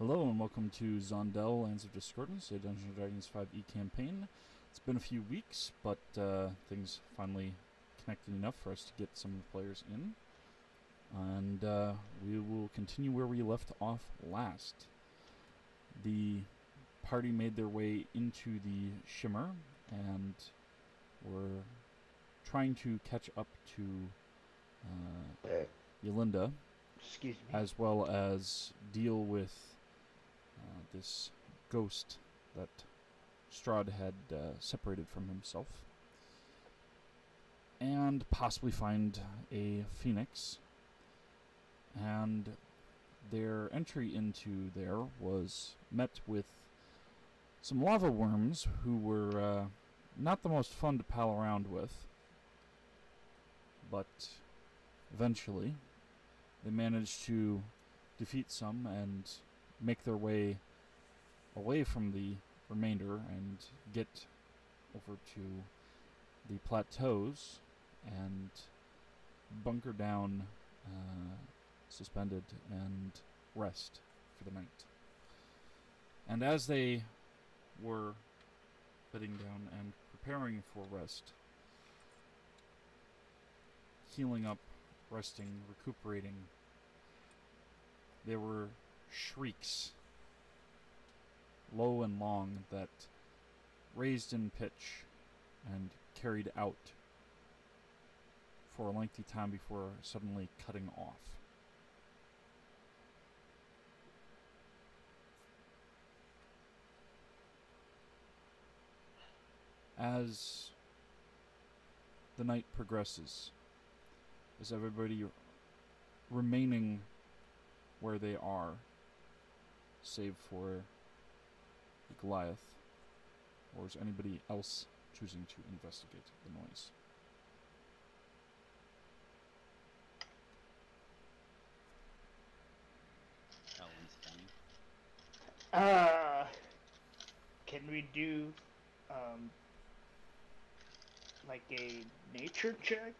Hello and welcome to Zondell, Lands of Discordance, a Dungeons & Dragons 5e campaign. It's been a few weeks, but things finally connected enough for us to get some of the players in. And we will continue where we left off last. The party made their way into the Shimmer and were trying to catch up to Yolinda, Excuse me. as well as deal with this ghost that Strahd had separated from himself, and possibly find a phoenix. And their entry into there was met with some lava worms who were not the most fun to pal around with, but eventually they managed to defeat some and make their way away from the remainder and get over to the plateaus and bunker down suspended and rest for the night. And as they were bedding down and preparing for rest, healing up, resting, recuperating, there were shrieks, low and long, that raised in pitch and carried out for a lengthy time before suddenly cutting off. As the night progresses, is everybody remaining where they are, save for the Goliath, or is anybody else choosing to investigate the noise? Ellen's stunning. Can we do, like a nature check?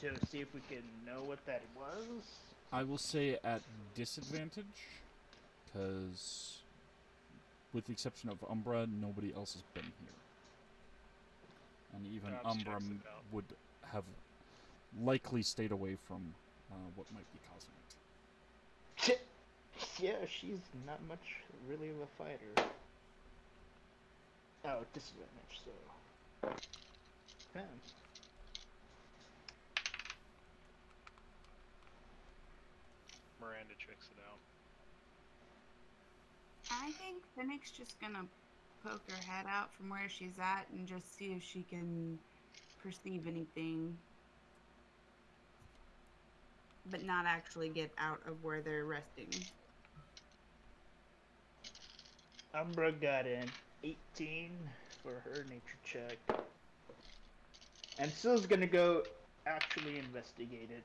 To see if we can know what that was? I will say at disadvantage, because with the exception of Umbra, nobody else has been here. And even Umbra would have likely stayed away from what might be causing it. Yeah, she's not much really of a fighter. Oh, disadvantage, so... Okay. Miranda checks it out. I think Phoenix just gonna poke her head out from where she's at and just see if she can perceive anything, but not actually get out of where they're resting. Umbra got an 18 for her nature check. And Syl's gonna go actually investigate it.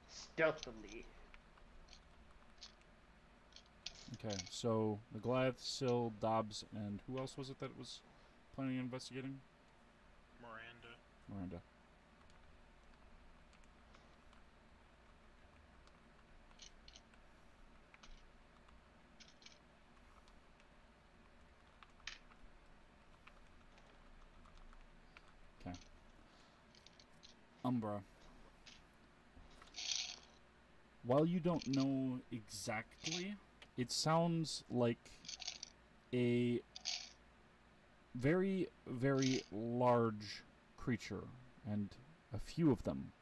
Stealthily. Okay, so the Goliath, Syl, Dobbs, and who else was it that was planning on investigating? Miranda. Okay. Umbra. While you don't know exactly, it sounds like a very, very large creature, and a few of them,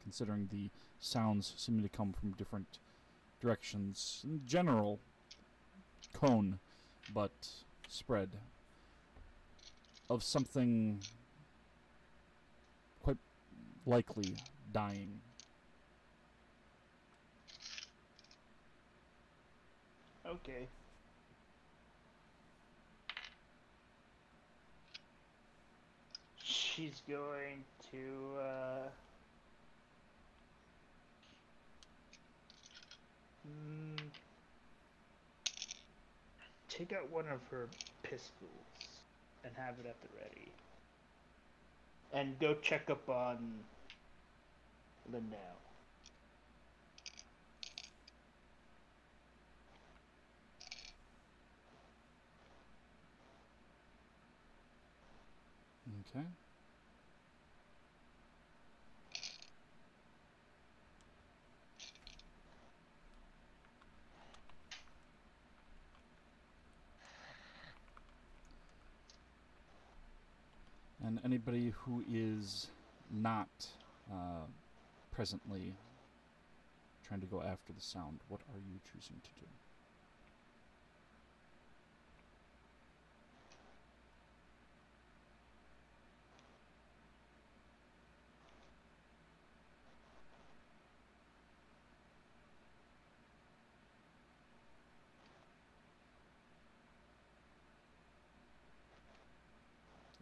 considering the sounds seem to come from different directions. In general, cone, but spread, of something quite likely dying. Okay. She's going to Mm, take out one of her pistols and have it at the ready. And go check up on Linnell. Okay. And anybody who is not presently trying to go after the sound, what are you choosing to do?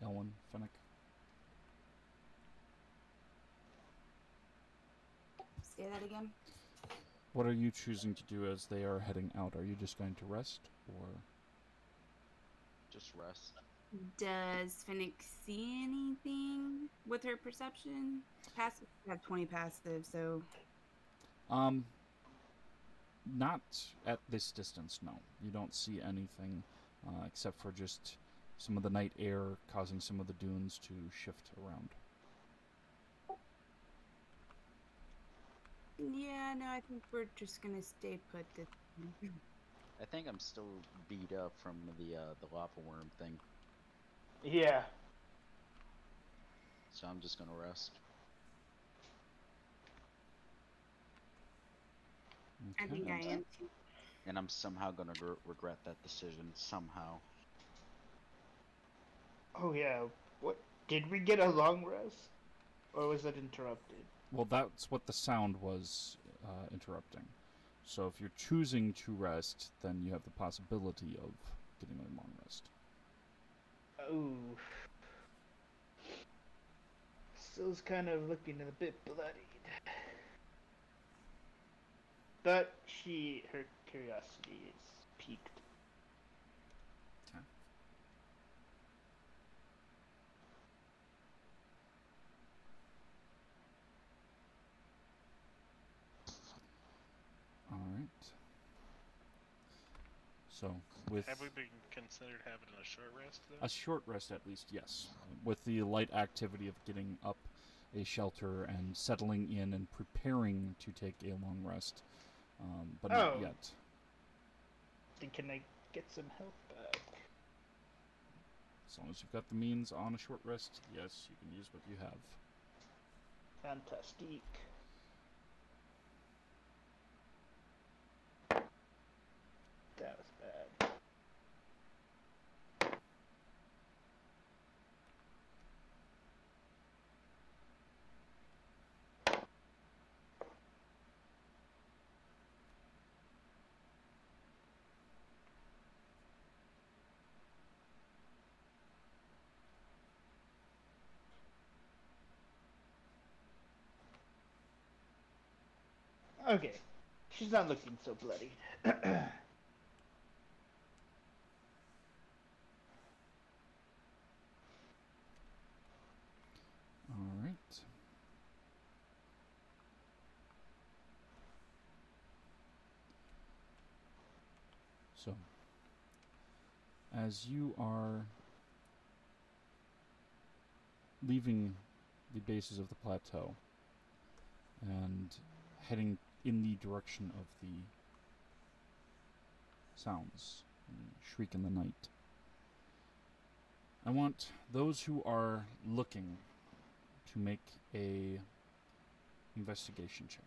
Elwyn, Fennec? Say that again. What are you choosing to do as they are heading out? Are you just going to rest, or...? Just rest. Does Finnick see anything with her perception? Passive. I have 20 passive, so Not at this distance, no. You don't see anything except for just some of the night air causing some of the dunes to shift around. yeah, no, I think we're just gonna stay put this time. I think I'm still beat up from the lava worm thing, Yeah. so I'm just gonna rest. I Okay. think I am too. And I'm somehow gonna regret that decision somehow. Oh yeah. What? Did we get a long rest? Or was it interrupted? Well, that's what the sound was interrupting. So if you're choosing to rest, then you have the possibility of getting a long rest. Oh. Still's kind of looking a bit bloodied. But her curiosity is piqued. Okay. All right. So, with Have we been considered having a short rest though? a short rest at least, yes. With the light activity of getting up a shelter and settling in and preparing to take a long rest, but not Oh. yet. Then can I get some health back? As long as you've got the means on a short rest, yes, you can use what you have. Fantastique. That was bad. Okay. She's not looking so bloody. All right. So, as you are leaving the bases of the plateau and heading in the direction of the sounds, shriek in the night, I want those who are looking to make a investigation check.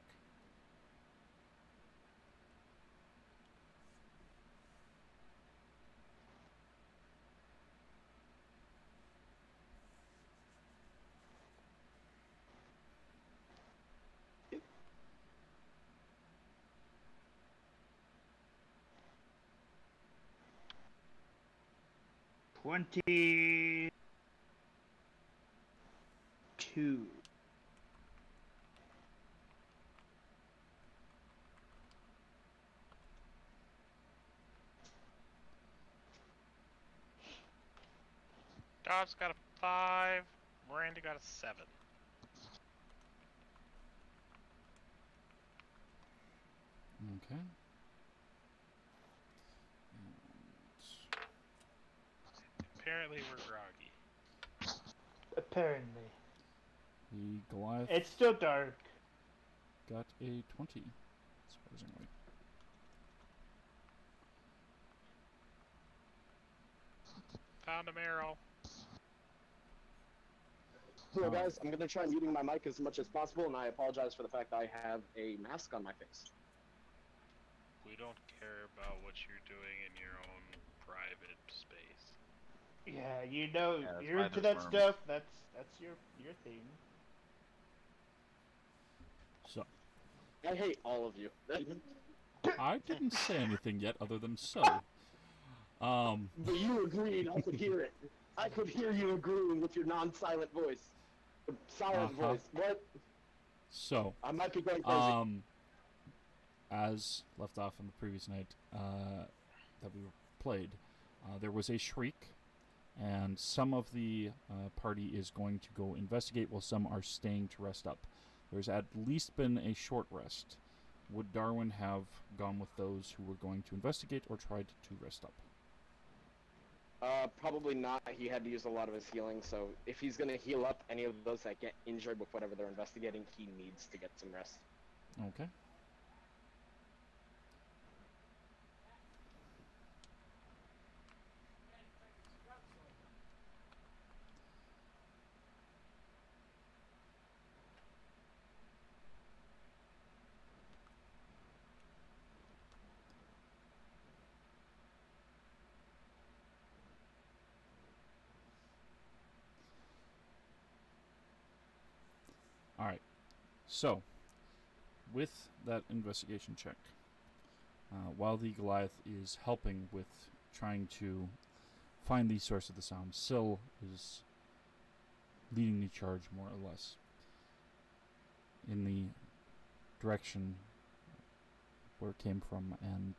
$22. Cobb's got a 5. Miranda got a 7. Okay. Apparently we're groggy. Apparently. The Goliath It's still dark. got a 20, surprisingly. Found a Meryl. Hello guys, I'm gonna try muting my mic as much as possible, and I apologize for the fact that I have a mask on my face. We don't care about what you're doing in your own private space. Yeah, you know, Yeah, that's you're why into there's that worms. stuff. That's your thing. So, I hate all of you. I didn't say anything yet other than so. But you agreed, I could hear it. I could hear you agreeing with your non-silent voice. Silent Uh-huh. voice. What? So, I might be going crazy. as left off on the previous night that we played, there was a shriek, and some of the party is going to go investigate while some are staying to rest up. There's at least been a short rest. Would Darwin have gone with those who were going to investigate or tried to rest up? Probably not. He had to use a lot of his healing, so if he's gonna heal up any of those that get injured with whatever they're investigating, he needs to get some rest. Okay. Alright. So, with that investigation check, while the Goliath is helping with trying to find the source of the sound, Syl is leading the charge more or less in the direction where it came from, and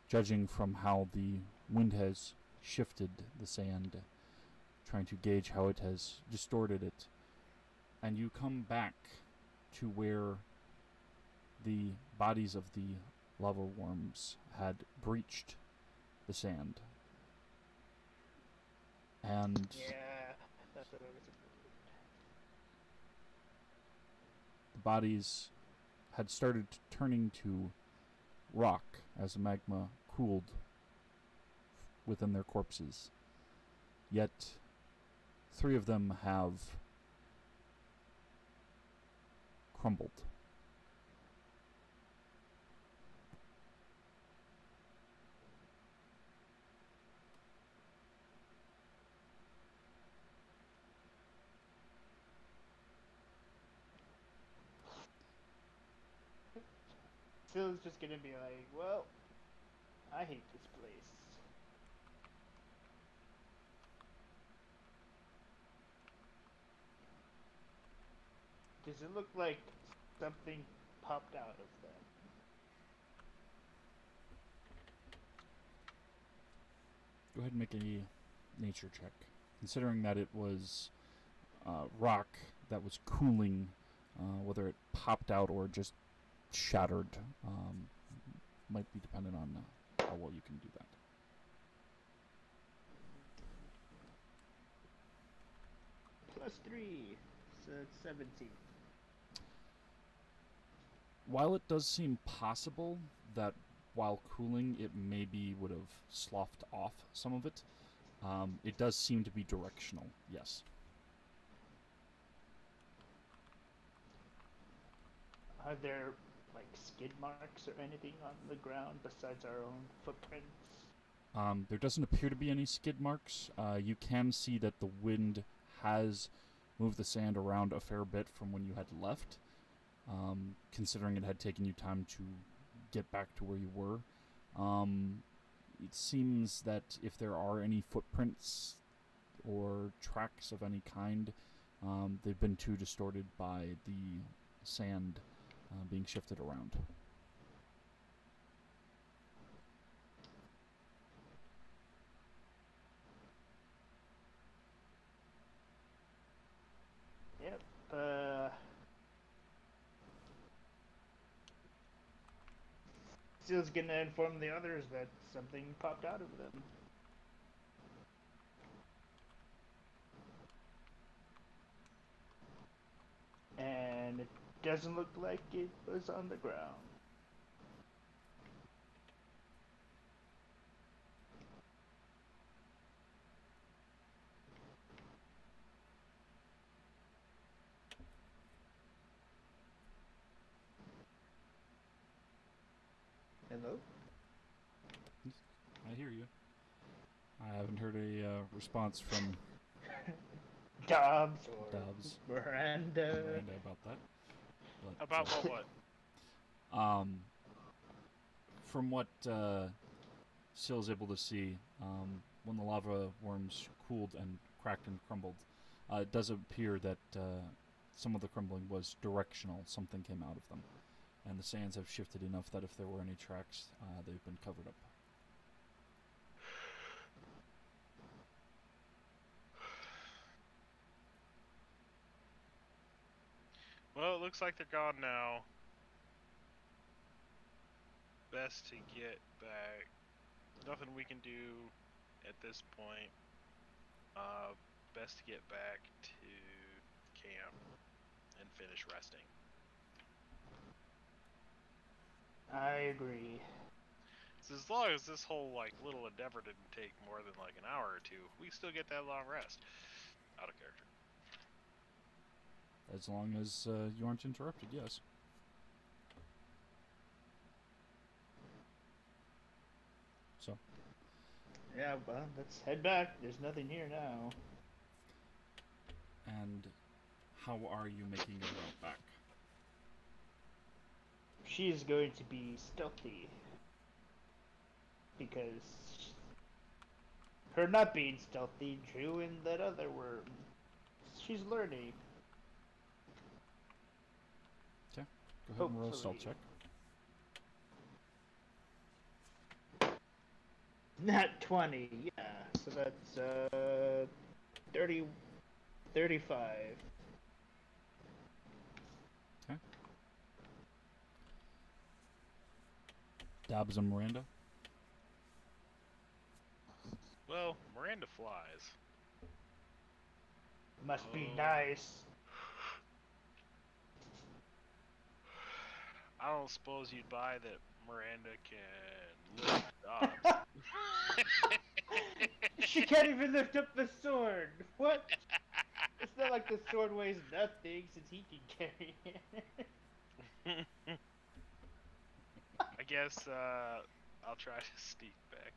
judging from how the wind has shifted the sand, trying to gauge how it has distorted it, and you come back to where the bodies of the lava worms had breached the sand. And Yeah, that's what I was afraid. the bodies had started turning to rock as the magma cooled within their corpses. Yet 3 of them have crumbled. Phil's just gonna be like, well, I hate this place. Does it look like something popped out of them? Go ahead and make a nature check. Considering that it was rock that was cooling, whether it popped out or just shattered, might be dependent on how well you can do that. +3, so it's 17. While it does seem possible that while cooling it maybe would have sloughed off some of it, it does seem to be directional, yes. Are there like skid marks or anything on the ground besides our own footprints? There doesn't appear to be any skid marks. You can see that the wind has moved the sand around a fair bit from when you had left, considering it had taken you time to get back to where you were. It seems that if there are any footprints or tracks of any kind, they've been too distorted by the sand being shifted around. Steel's gonna inform the others that something popped out of them. And it doesn't look like it was on the ground. Hello? I hear you. I haven't heard a response from Dobbs or Dobbs Miranda. Miranda about that. But, About what? From what Syl able to see, when the lava worms cooled and cracked and crumbled, it does appear that some of the crumbling was directional. Something came out of them. And the sands have shifted enough that if there were any tracks, they've been covered up. Well, it looks like they're gone now. Best to get back. Nothing we can do at this point. Best to get back to camp and finish resting. I agree. So as long as this whole little endeavor didn't take more than an hour or two, we still get that long rest. Out of character. As long as you aren't interrupted, yes. So, Yeah, well, let's head back. There's nothing here now. and how are you making your route back? She is going to be stealthy. Because her not being stealthy drew in that other worm. She's learning. Okay, go ahead and roll a stealth Hopefully. check. Not 20, yeah. So that's 30, 35. Okay. Dobbs and Miranda. Well, Miranda flies. Must be Oh. nice. I don't suppose you'd buy that Miranda can lift Dobbs. She can't even lift up the sword. What? It's not like the sword weighs nothing since he can carry it. I guess I'll try to sneak back.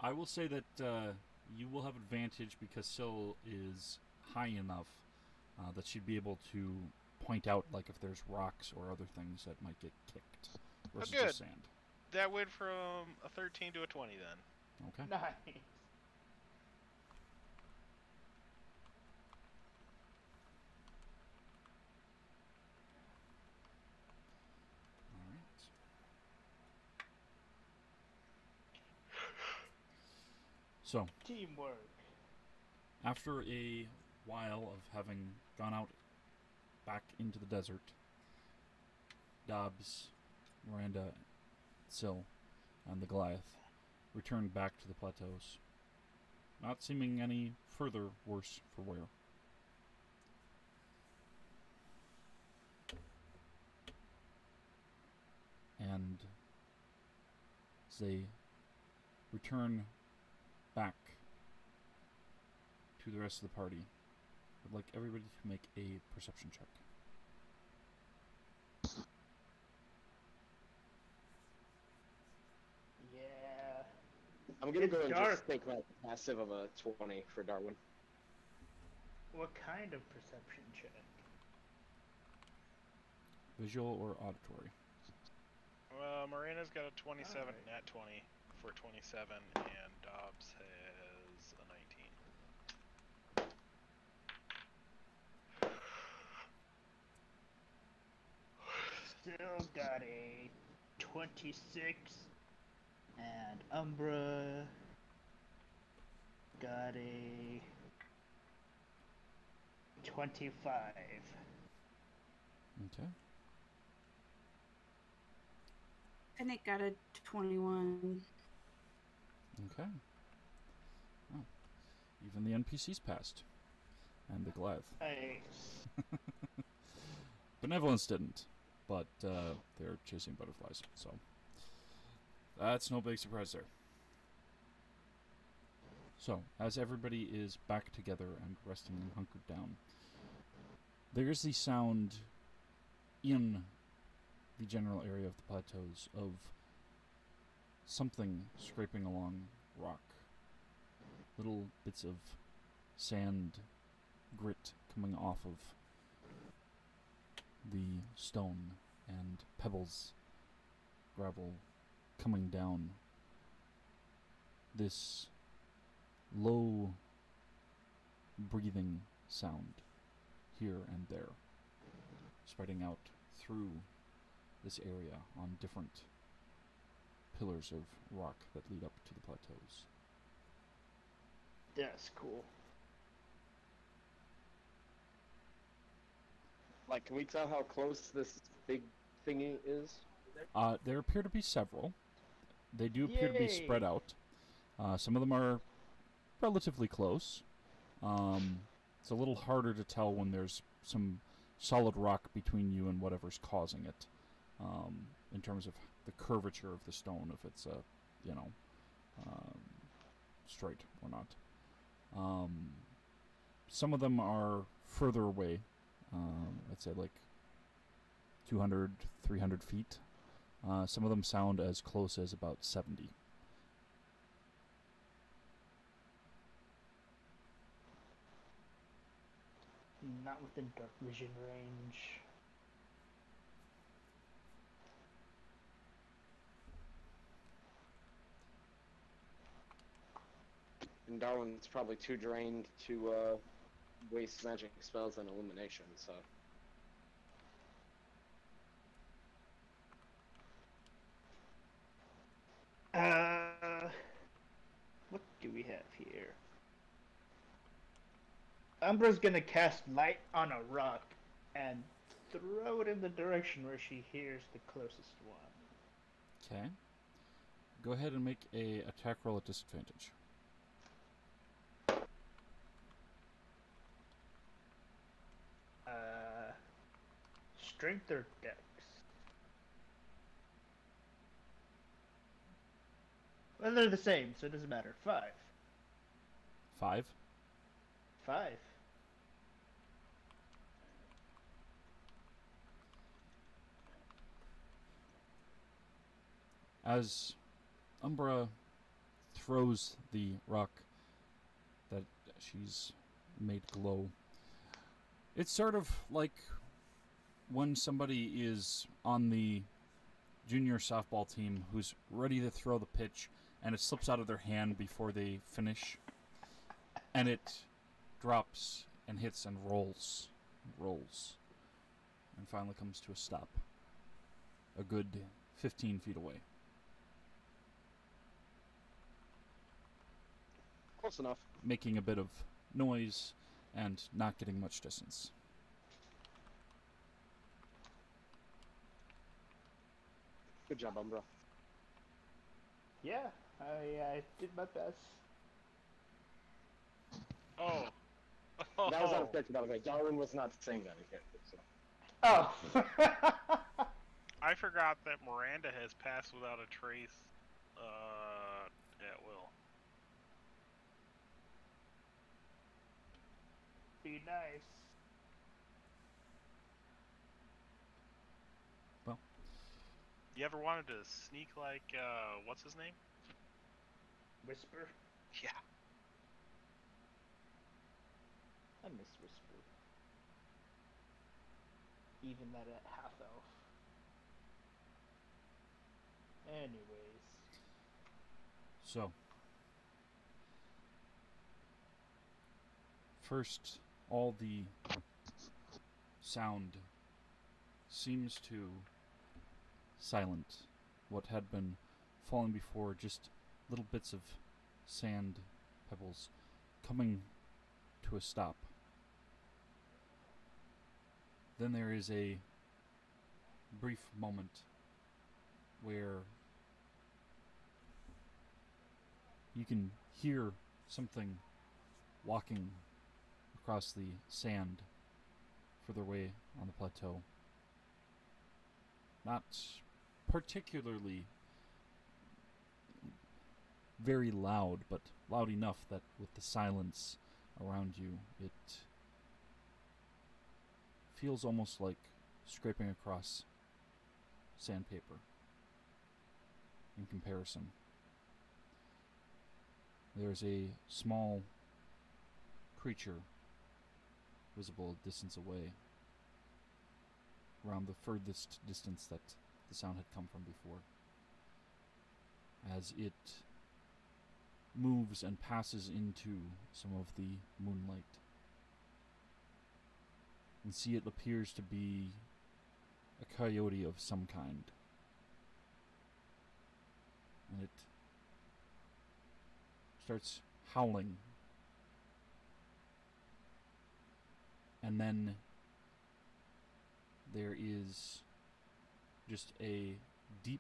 I will say that you will have advantage because Syl is high enough that she'd be able to point out if there's rocks or other things that might get kicked versus good. just sand. That went from a 13 to a 20 then. Okay. Nice. All right. So, Teamwork. after a while of having gone out back into the desert, Dobbs, Miranda, Syl, and the Goliath returned back to the plateaus, not seeming any further worse for wear. And as they return back to the rest of the party, I'd like everybody to make a perception check. Yeah. I'm gonna It's go and dark. just think passive of a 20 for Darwin. What kind of perception check? Visual or auditory? Miranda's got a 27 Alright. nat 20 for 27, and Dobbs has a 19. Still got a 26. And Umbra got a 25. Okay. Finnick got a 21. Okay. Oh, even the NPCs passed. And the Goliath. Nice. Benevolence didn't, but they're chasing butterflies, so that's no big surprise there. So, as everybody is back together and resting and hunkered down, there's the sound in the general area of the plateaus of something scraping along rock. Little bits of sand, grit coming off of the stone, and pebbles, gravel coming down. This low breathing sound here and there, spreading out through this area on different pillars of rock that lead up to the plateaus. That's cool. Like, can we tell how close this big thingy is? There appear to be several. They do appear to be spread Yay. out. Some of them are relatively close. It's a little harder to tell when there's some solid rock between you and whatever's causing it, in terms of the curvature of the stone, if it's straight or not. Some of them are further away. I'd say like 200, 300 feet. Some of them sound as close as about 70. Not within dark vision range. And Darwin's probably too drained to waste magic spells on illumination, so. What do we have here? Umbra's gonna cast light on a rock and throw it in the direction where she hears the closest one. Okay. Go ahead and make a attack roll at disadvantage. Strength or dex? Well, they're the same, so it doesn't matter. 5. 5. 5. As Umbra throws the rock that she's made glow, it's sort of like when somebody is on the junior softball team who's ready to throw the pitch and it slips out of their hand before they finish, and it drops and hits and rolls, and finally comes to a stop a good 15 feet away. Close enough. Making a bit of noise and not getting much distance. Good job, Umbra. Yeah, I did my best. Oh. That was unexpected, by the way. Darwin was not saying that again. So. Oh! I forgot that Miranda has passed without a trace at will. Be nice. Well, You ever wanted to sneak like, what's his name? Whisper? Yeah. I miss Whisper. Even that at half elf. Anyways. so first, all the sound seems to silent what had been falling before, just little bits of sand, pebbles, coming to a stop. Then there is a brief moment where you can hear something walking across the sand further away on the plateau. Not particularly very loud, but loud enough that with the silence around you, it feels almost like scraping across sandpaper in comparison. There's a small creature visible a distance away, around the furthest distance that the sound had come from before, as it moves and passes into some of the moonlight. And see, it appears to be a coyote of some kind. And it starts howling. And then there is just a deep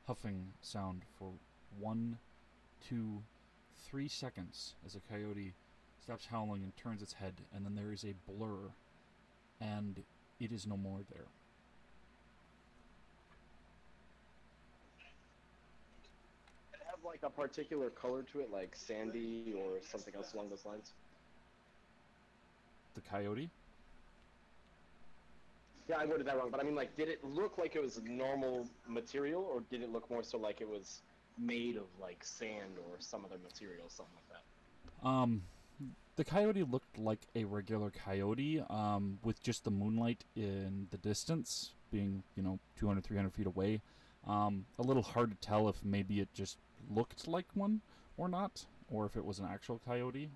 huffing sound for 1, 2, 3 seconds as a coyote stops howling and turns its head, and then there is a blur, and it is no more there. It have like a particular color to it, like sandy or something else along those lines. The coyote? Yeah, I worded that wrong, but I mean, like, did it look like it was normal material, or did it look more so like it was made of, like, sand or some other material, something like that? The coyote looked like a regular coyote, with just the moonlight in the distance, being, 200, 300 feet away. A little hard to tell if maybe it just looked like one or not, or if it was an actual coyote.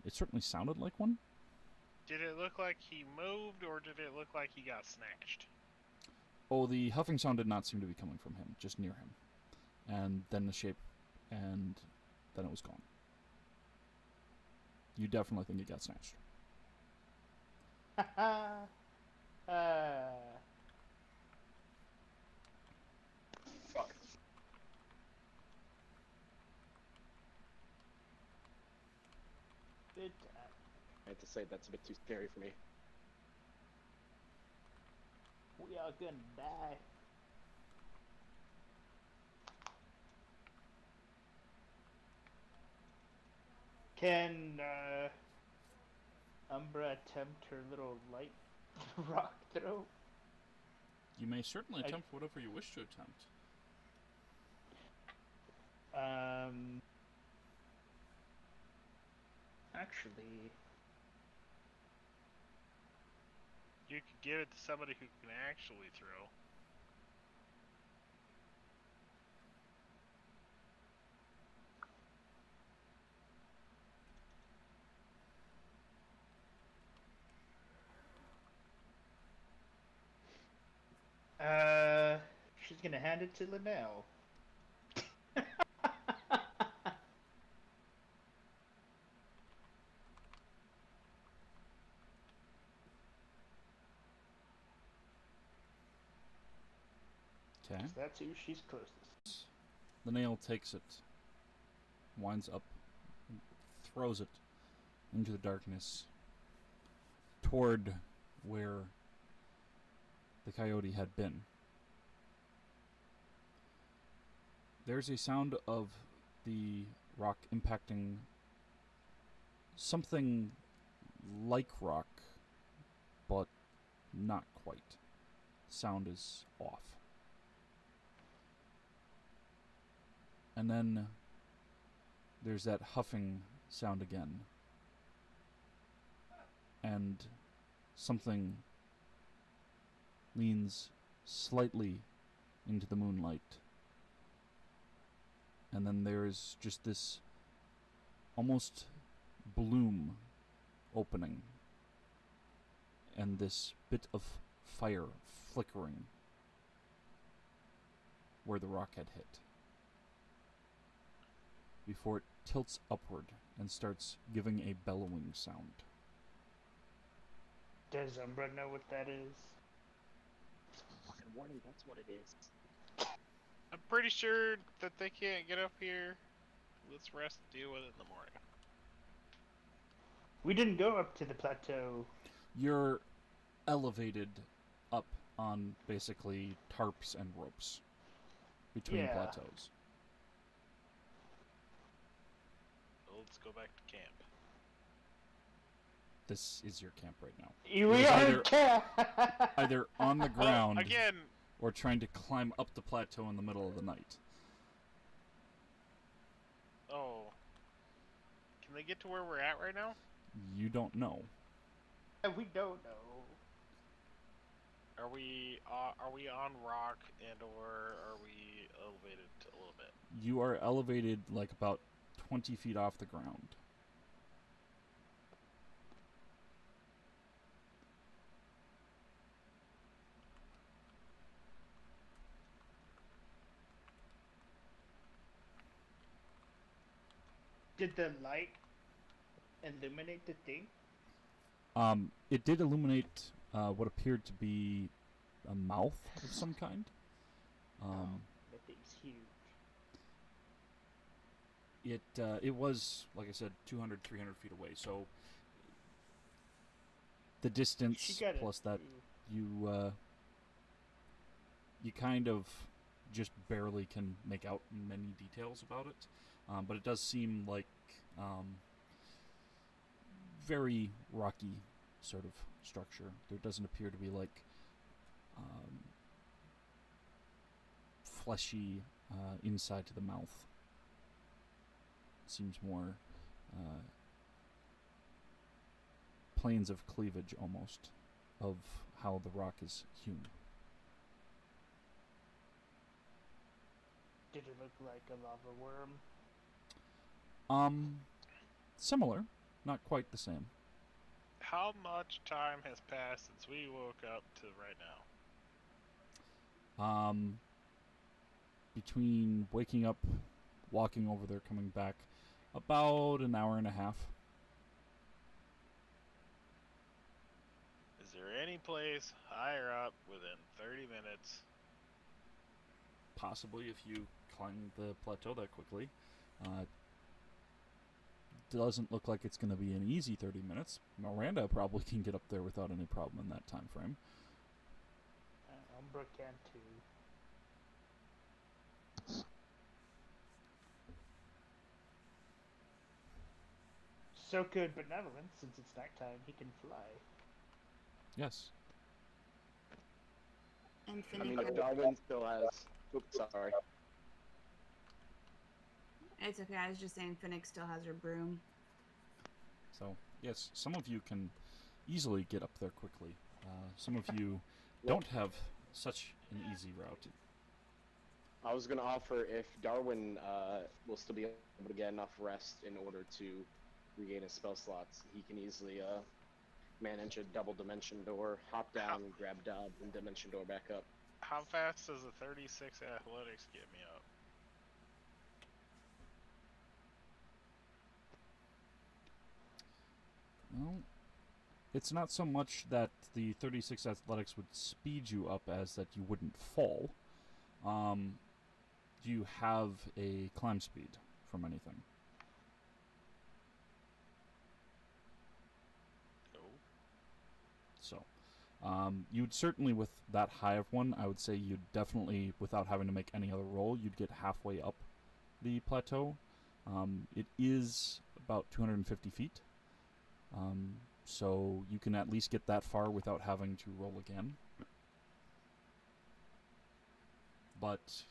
It certainly sounded like one. Did it look like he moved, or did it look like he got snatched? Oh, the huffing sound did not seem to be coming from him, just near him. And then the shape, and then it was gone. You definitely think it got snatched. Fuck. Good. I have to say, that's a bit too scary for me. We are gonna die. Can Umbra attempt her little light rock throw? You may certainly attempt whatever you wish to attempt. Actually, You could give it to somebody who can actually throw. she's gonna hand it to Linnell. Okay. That's who she's closest. The nail takes it, winds up, and throws it into the darkness toward where the coyote had been. There's a sound of the rock impacting something like rock, but not quite. Sound is off. And then there's that huffing sound again. And something leans slightly into the moonlight. And then there's just this almost bloom opening. And this bit of fire flickering where the rock had hit, before it tilts upward and starts giving a bellowing sound. Does Umbra know what that is? Fucking warning, that's what it is. I'm pretty sure that they can't get up here. Let's rest and deal with it in the morning. We didn't go up to the plateau. You're elevated up on basically tarps and ropes between Yeah. plateaus. So let's go back to camp. This is your camp right now. We was are either- camp. Either on the ground Again, or trying to climb up the plateau in the middle of the night. oh. Can they get to where we're at right now? You don't know. We don't know. Are we on rock and or are we elevated a little bit? You are elevated like about 20 feet off the ground. Did the light illuminate the thing? It did illuminate what appeared to be a mouth of some kind. That thing's huge. It was, like I said, 200, 300 feet away. So the distance She got it. plus that you kind of just barely can make out many details about it. But it does seem like very rocky sort of structure. There doesn't appear to be like fleshy inside to the mouth. It seems more planes of cleavage almost of how the rock is hewn. Did it look like a lava worm? Similar, not quite the same. How much time has passed since we woke up to right now? Between waking up, walking over there, coming back, about an hour and a half. Is there any place higher up within 30 minutes? Possibly if you climb the plateau that quickly. Doesn't look like it's going to be an easy 30 minutes. Miranda probably can get up there without any problem in that time frame. Umbra can too. So could Benevolent, since it's nighttime, he can fly. Yes. And I mean, Finnick like, has, Darwin still has. Oops, sorry. it's okay. I was just saying Finnick still has her broom. So, yes, some of you can easily get up there quickly. Some of you don't have such an easy route. I was gonna offer if Darwin will still be able to get enough rest in order to regain his spell slots, he can easily manage a double dimension door, hop down, grab Dob, and dimension door back up. How fast does a 36 athletics get me up? Well, it's not so much that the 36 athletics would speed you up as that you wouldn't fall. Do you have a climb speed from anything? No. So, you'd certainly, with that high of one, I would say you'd definitely, without having to make any other roll, you'd get halfway up the plateau. It is about 250 feet. So you can at least get that far without having to roll again. But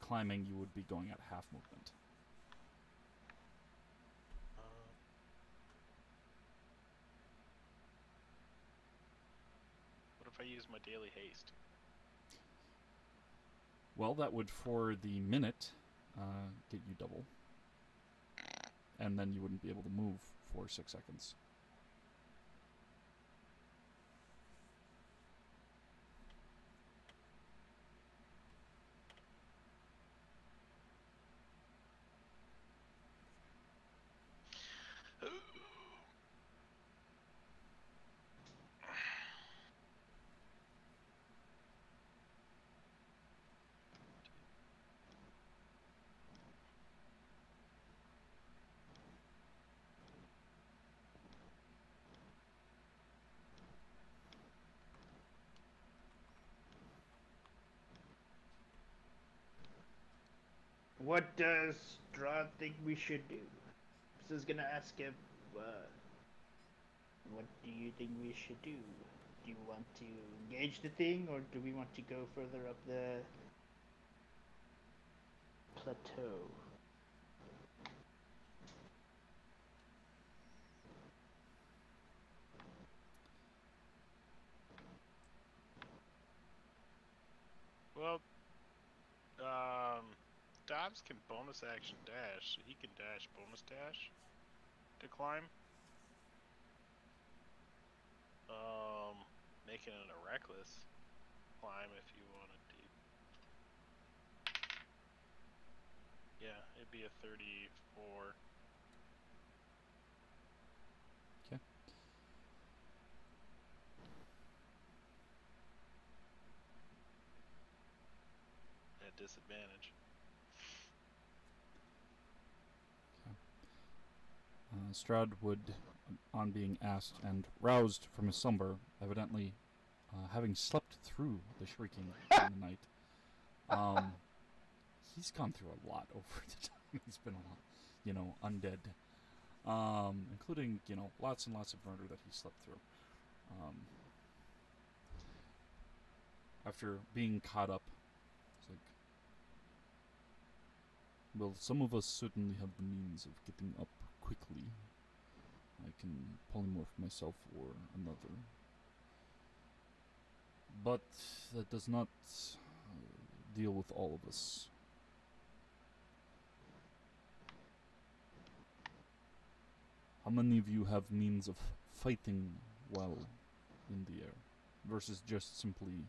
climbing, you would be going at half movement. What if I use my daily haste? Well, that would, for the minute, get you double. And then you wouldn't be able to move for 6 seconds. What does Strahd think we should do? So I was gonna ask him, what do you think we should do? Do you want to engage the thing, or do we want to go further up the plateau? Well, Dobbs can bonus action dash, so he can dash bonus dash to climb. Making it a reckless climb if you wanted to. Yeah, it'd be a 34. Okay. At disadvantage. Strahd would, on being asked and roused from his slumber, evidently having slept through the shrieking in the night. He's gone through a lot over the time he's been, undead. Including, lots and lots of murder that he slept through. After being caught up, it's like, well, some of us certainly have the means of getting up quickly. I can polymorph myself or another. But that does not deal with all of us. How many of you have means of fighting while in the air versus just simply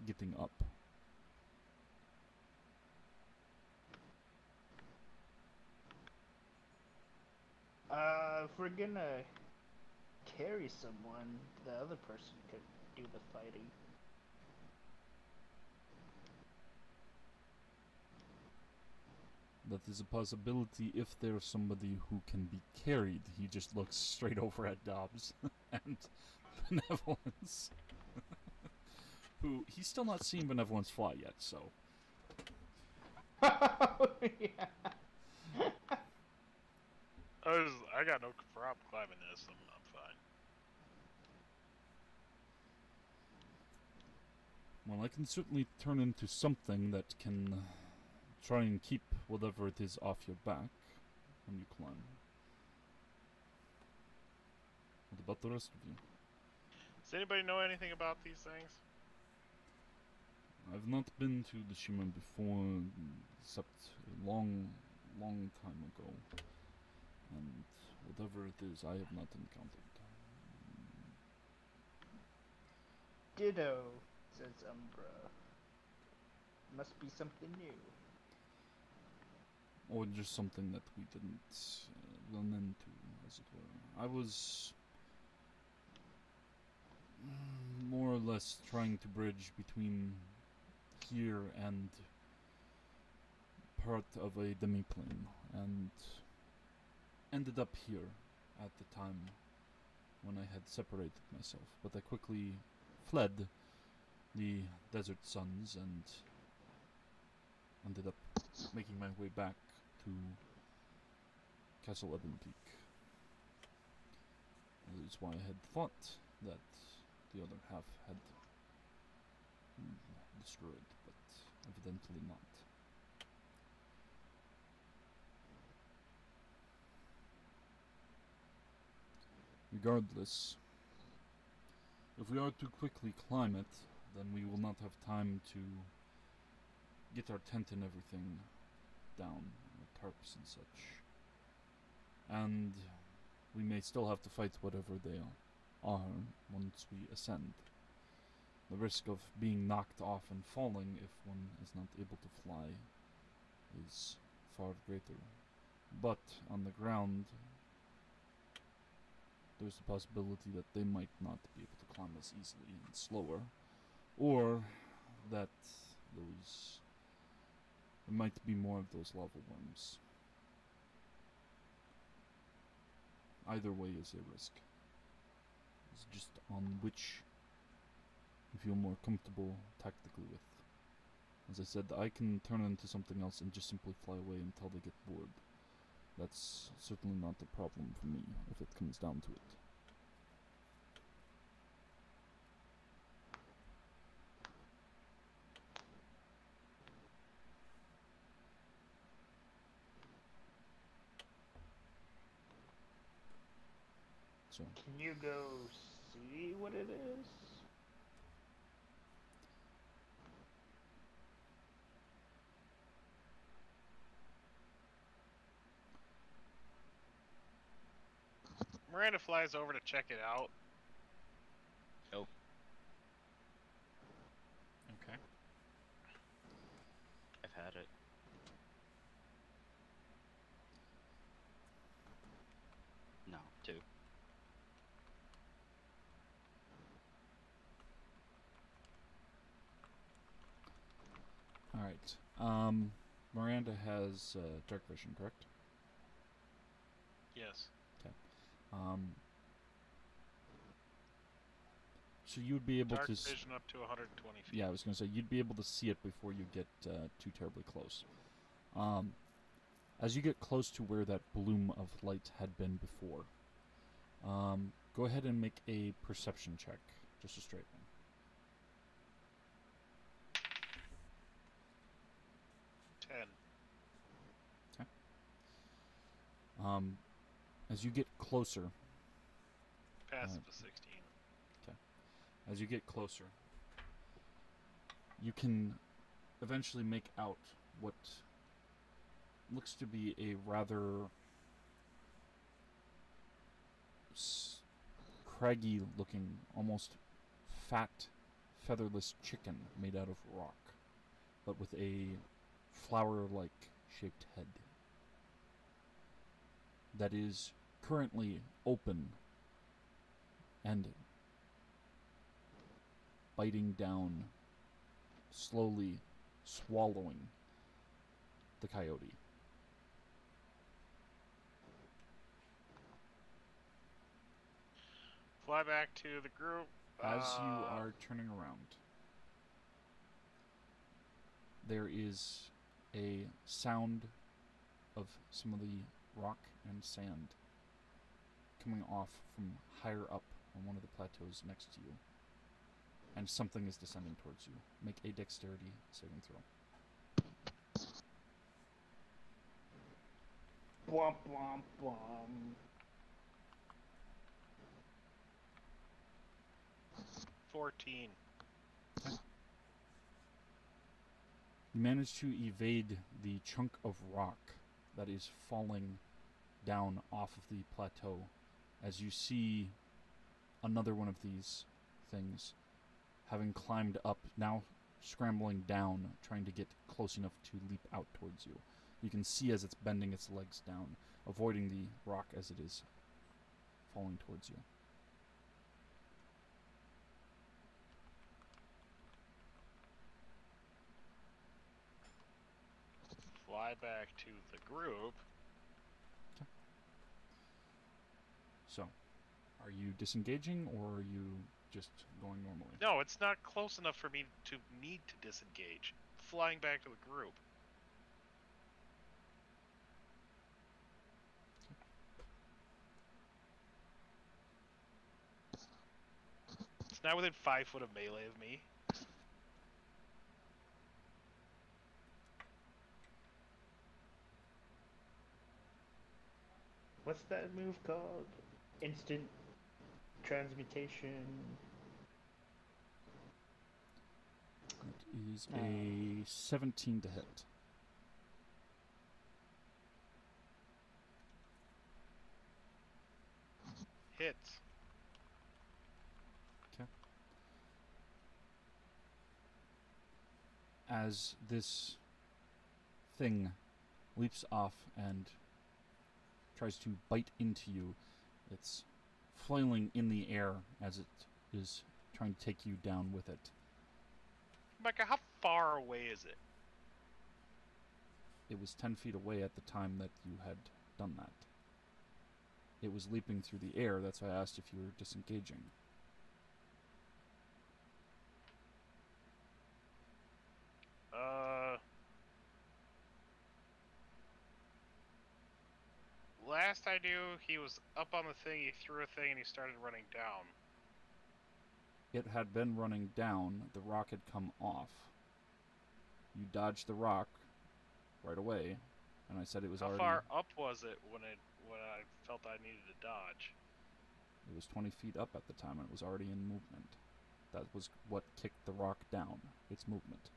getting up? If we're gonna carry someone, the other person could do the fighting. That is a possibility if there's somebody who can be carried. He just looks straight over at Dobbs and Benevolence. Who, he's still not seen Benevolence fly yet, so. Yeah. I got no problem climbing this. I'm fine. Well, I can certainly turn into something that can try and keep whatever it is off your back when you climb. What about the rest of you? Does anybody know anything about these things? I've not been to the Shima before, except a long, long time ago. And whatever it is, I have not encountered. Ditto, says Umbra. Must be something new. Or just something that we didn't run into, as it were. I was more or less trying to bridge between here and part of a demiplane, and ended up here at the time when I had separated myself. But I quickly fled the desert suns and ended up making my way back to Castle Ebon Peak. That is why I had thought that the other half had destroyed, but evidently not. Regardless, if we are to quickly climb it, then we will not have time to get our tent and everything down, our tarps and such. And we may still have to fight whatever they are once we ascend. The risk of being knocked off and falling if one is not able to fly is far greater. But on the ground, there's the possibility that they might not be able to climb as easily and slower, or that there might be more of those lava worms. Either way is a risk. It's just on which you feel more comfortable tactically with. As I said, I can turn into something else and just simply fly away until they get bored. That's certainly not a problem for me, if it comes down to it. So, Can you go see what it is? Miranda flies over to check it out. Nope. Okay. I've had it. No, 2. alright. Miranda has dark vision, correct? Yes. Um, so you'd be able Dark to... vision up to 120 feet. Yeah, I was going to say, you'd be able to see it before you get too terribly close. As you get close to where that bloom of light had been before, go ahead and make a perception check. Just a straight one. 10. As you get closer, Passive is 16. as you get closer, you can eventually make out what looks to be a rather craggy looking, almost fat, featherless chicken made out of rock, but with a flower-like shaped head that is currently open and biting down, slowly swallowing the coyote. Fly back to the group. As you are turning around, there is a sound of some of the rock and sand coming off from higher up on one of the plateaus next to you. And something is descending towards you. Make a dexterity saving throw. Blomp, blomp, blomp. 14. You manage to evade the chunk of rock that is falling down off of the plateau as you see another one of these things having climbed up, now scrambling down, trying to get close enough to leap out towards you. You can see as it's bending its legs down, avoiding the rock as it is falling towards you. Fly back to the group. So, are you disengaging or are you just going normally? No, it's not close enough for me to need to disengage. Flying back to the group. It's not within 5 foot of melee of me. What's that move called? Instant transmutation. That is a 17 to hit. Hits. As this thing leaps off and tries to bite into you, it's flailing in the air as it is trying to take you down with it. Micah, how far away is it? It was 10 feet away at the time that you had done that. It was leaping through the air, that's why I asked if you were disengaging. Last I knew, he was up on the thing, he threw a thing, and he started running down. It had been running down. The rock had come off. You dodged the rock right away, and I said it was How already... far up was it when I felt I needed to dodge? It was 20 feet up at the time, and it was already in movement. That was what kicked the rock down. Its movement.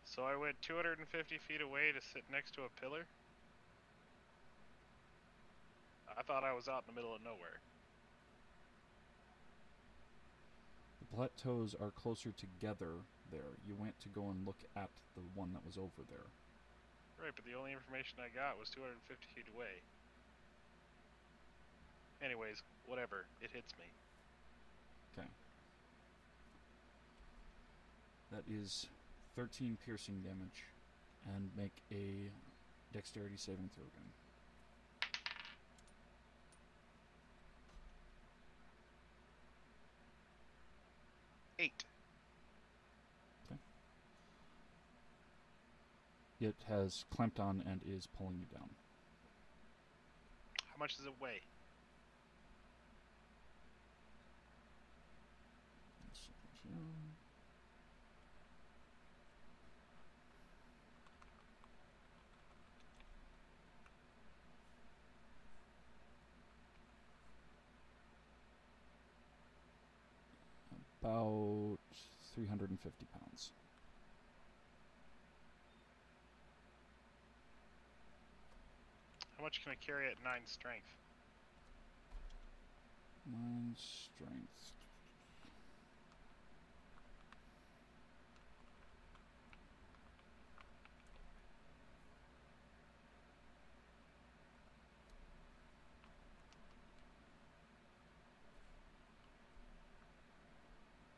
So I went 250 feet away to sit next to a pillar? I thought I was out in the middle of nowhere. The plateaus are closer together there. You went to go and look at the one that was over there. Right, but the only information I got was 250 feet away. Anyways, whatever. It hits me. Okay. That is 13 piercing damage. And make a dexterity saving throw again. 8. Okay. It has clamped on and is pulling you down. How much does it weigh? About 350 pounds. How much can I carry at 9 strength? 9 strength.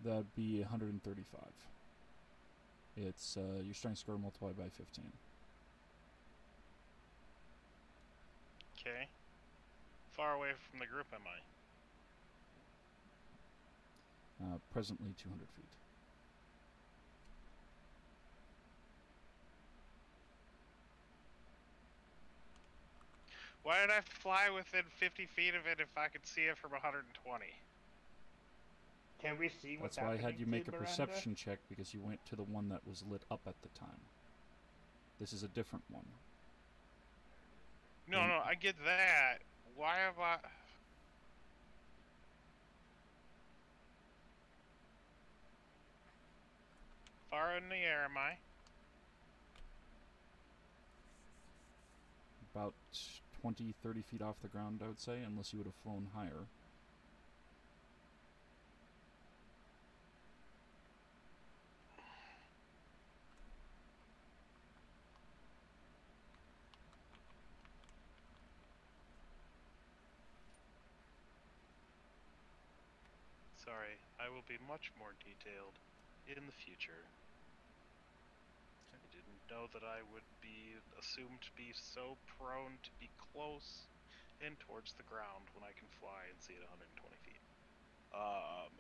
That'd be 135. It's your strength score multiplied by 15. Okay. Far away from the group am I? Presently 200 feet. Why did I fly within 50 feet of it if I could see it from 120? Can we see what's That's why I happening had you to make a Miranda? perception check, because you went to the one that was lit up at the time. This is a different one. No, no, I get that. Why have I... Far in the air am I? About 20, 30 feet off the ground, I would say, unless you would have flown higher. Sorry, I will be much more detailed in the future. I didn't know that I would be assumed to be so prone to be close and towards the ground when I can fly and see at 120 feet.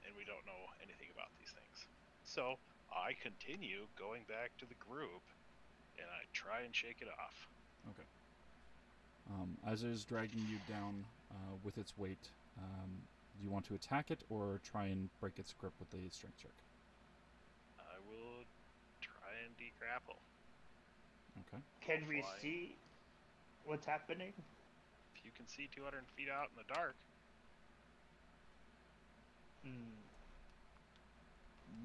And we don't know anything about these things. So I continue going back to the group and I try and shake it off. Okay. As it is dragging you down with its weight, do you want to attack it or try and break its grip with a strength check? I will try and degrapple. Okay. Can we Flying. see what's happening? If you can see 200 feet out in the dark,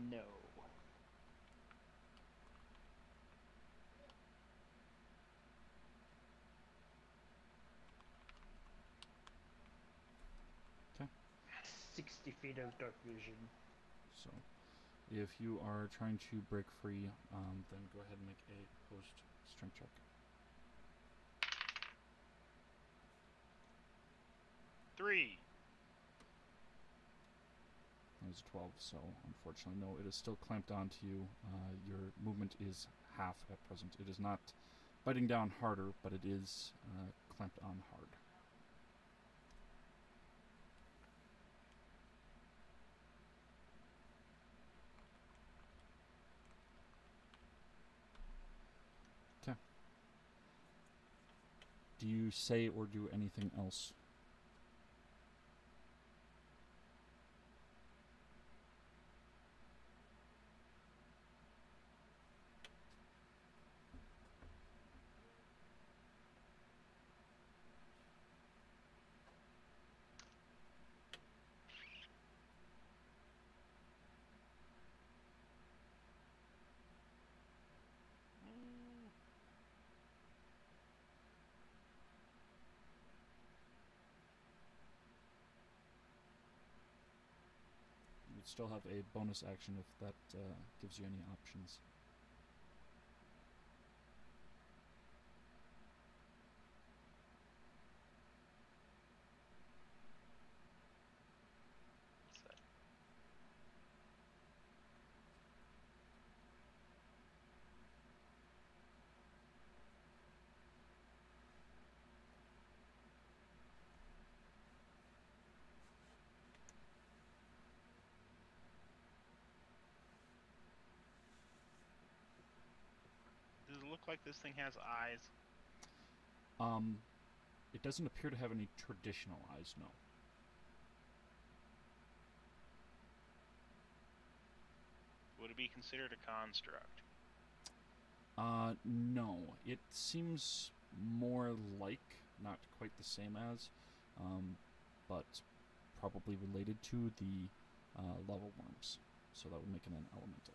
No. Okay. 60 feet of dark vision. So, if you are trying to break free, then go ahead and make a opposed strength check. 3. That was a 12, so unfortunately, no, it is still clamped onto you. Your movement is half at present. It is not biting down harder, but it is clamped on hard. Okay. Do you say or do anything else? You would still have a bonus action if that gives you any options. What's that? Does it look like this thing has eyes? It doesn't appear to have any traditional eyes, no. Would it be considered a construct? No. It seems more like, not quite the same as, but probably related to the lava worms. So that would make it an elemental.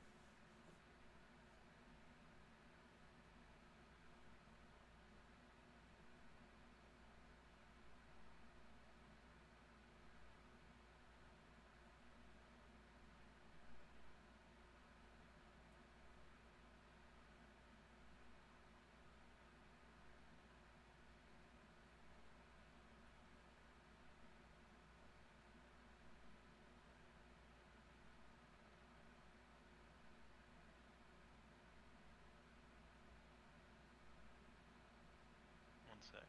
One sec.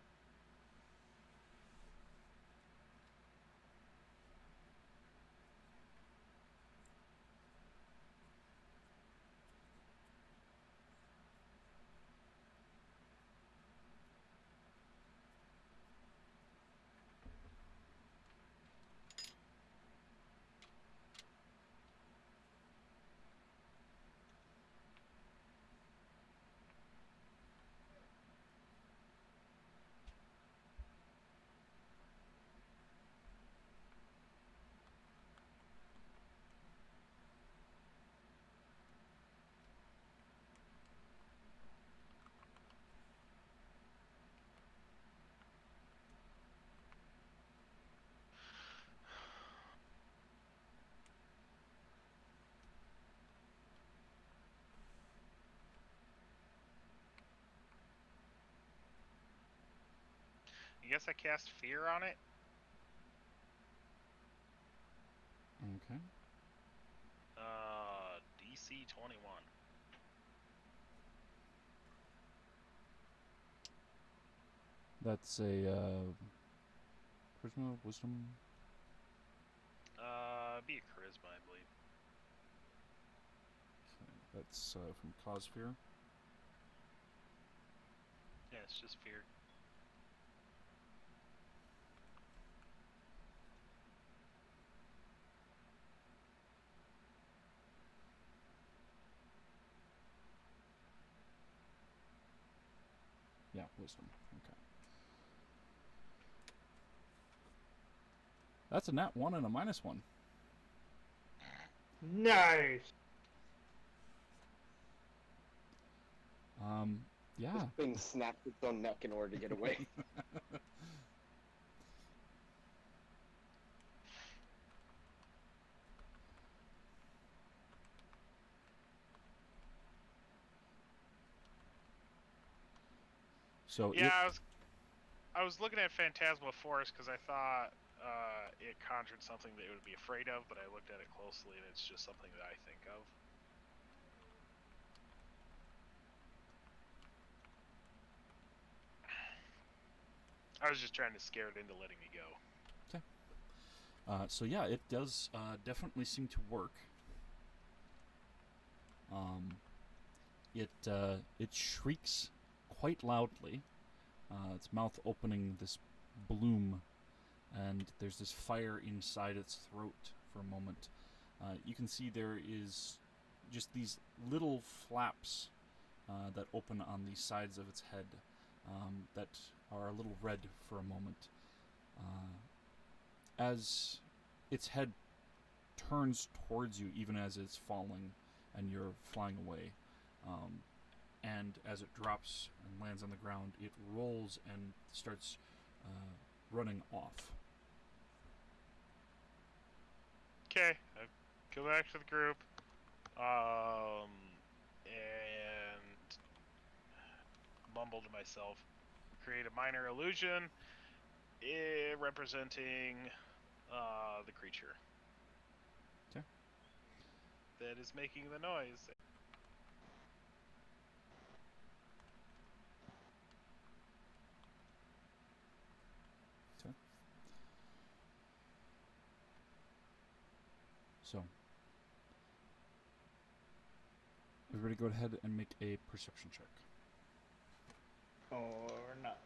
I guess I cast Fear on it. Okay. DC 21. That's a charisma, wisdom. Be a charisma, I believe. Okay. That's from Cause Fear. Yeah, it's just Fear. Yeah, wisdom. Okay. That's a nat 1 and a -1. Nice. Yeah. This thing snapped its own neck in order to get away. So Yeah, I was looking at Phantasmal Force because I thought it conjured something that it would be afraid of, but I looked at it closely and it's just something that I think of. I was just trying to scare it into letting me go. So yeah, it does definitely seem to work. It shrieks quite loudly, its mouth opening this bloom, and there's this fire inside its throat for a moment. You can see there is just these little flaps that open on the sides of its head that are a little red for a moment. As its head turns towards you, even as it's falling and you're flying away, and as it drops and lands on the ground, it rolls and starts running off. Okay, I go back to the group, and mumble to myself, create a minor illusion, representing the creature. Okay. That is making the noise. Okay. So, everybody go ahead and make a perception check. Or not.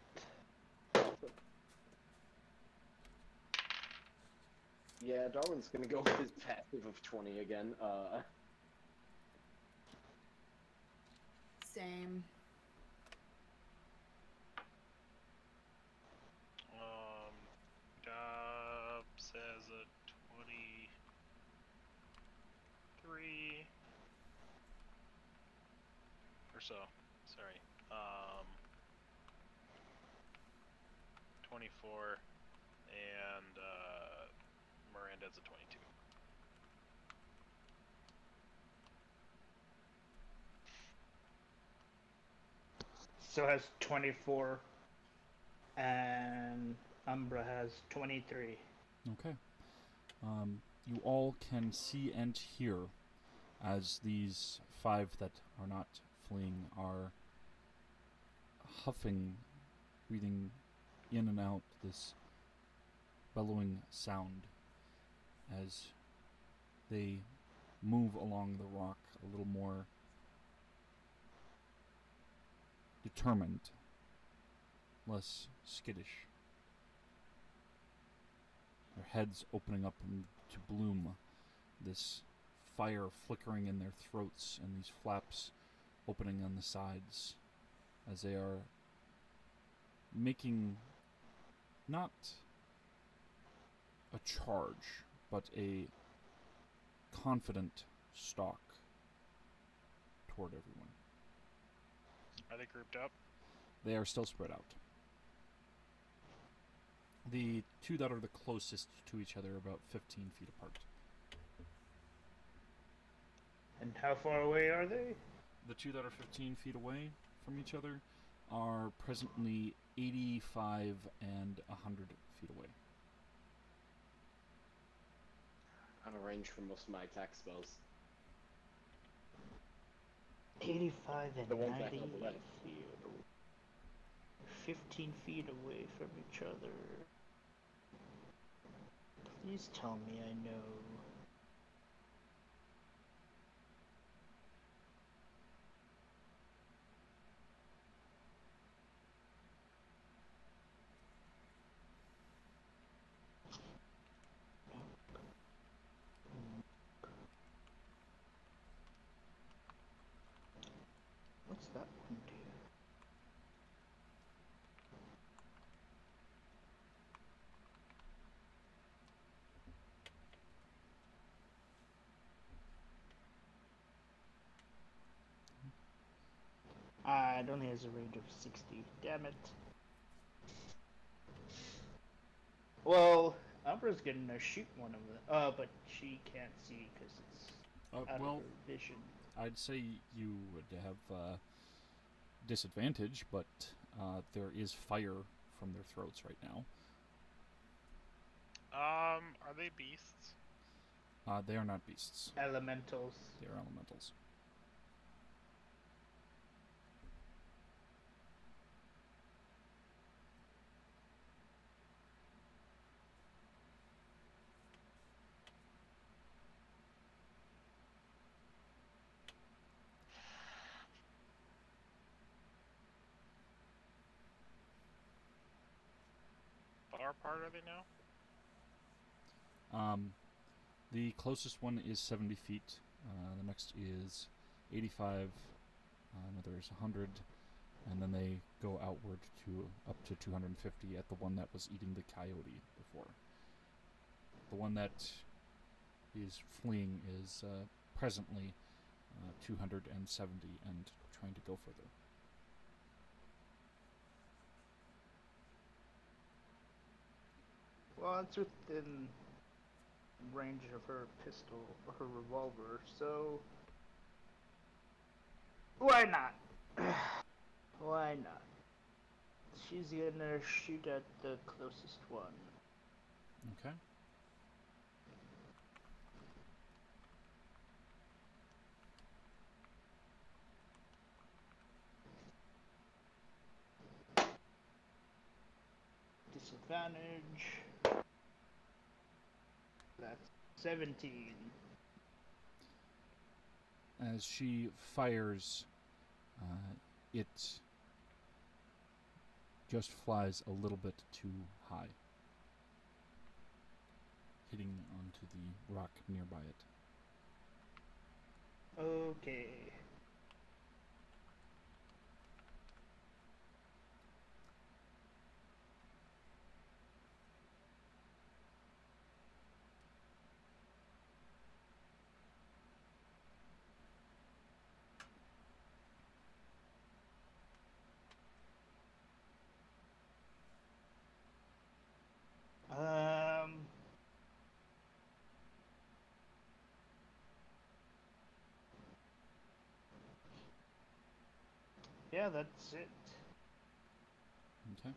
Yeah, Darwin's gonna go with his passive of 20 again. Same. Dobbs has a 23 or so. Sorry. 24, and Miranda's a 22. So has 24, and Umbra has 23. Okay. You all can see and hear as these 5 that are not fleeing are huffing, breathing in and out this bellowing sound as they move along the rock a little more determined, less skittish. Their heads opening up to bloom, this fire flickering in their throats, and these flaps opening on the sides as they are making not a charge, but a confident stalk toward everyone. Are they grouped up? They are still spread out. The 2 that are the closest to each other are about 15 feet apart. And how far away are they? The 2 that are 15 feet away from each other are presently 85 and 100 feet away. Out of range for most of my attack spells. 85 and The ones I 90 have left. feet. 15 feet away from each other. Please tell me I know. What's that one do? It only has a range of 60. Damn it. Well, Umbra's gonna shoot one of them. But she can't see because it's out Well, of her vision. I'd say you would have disadvantage, but there is fire from their throats right now. Are they beasts? They are not beasts. Elementals. They are elementals. far apart are they now? The closest one is 70 feet. The next is 85. Another is 100. And then they go outward to up to 250 at the one that was eating the coyote before. The one that is fleeing is presently 270 and trying to go further. Well, it's within range of her pistol or her revolver, so why not? Why not? She's gonna shoot at the closest one. Okay. Disadvantage. That's 17. As she fires, it just flies a little bit too high, hitting onto the rock nearby it. Okay. Um. Yeah, that's it. Okay.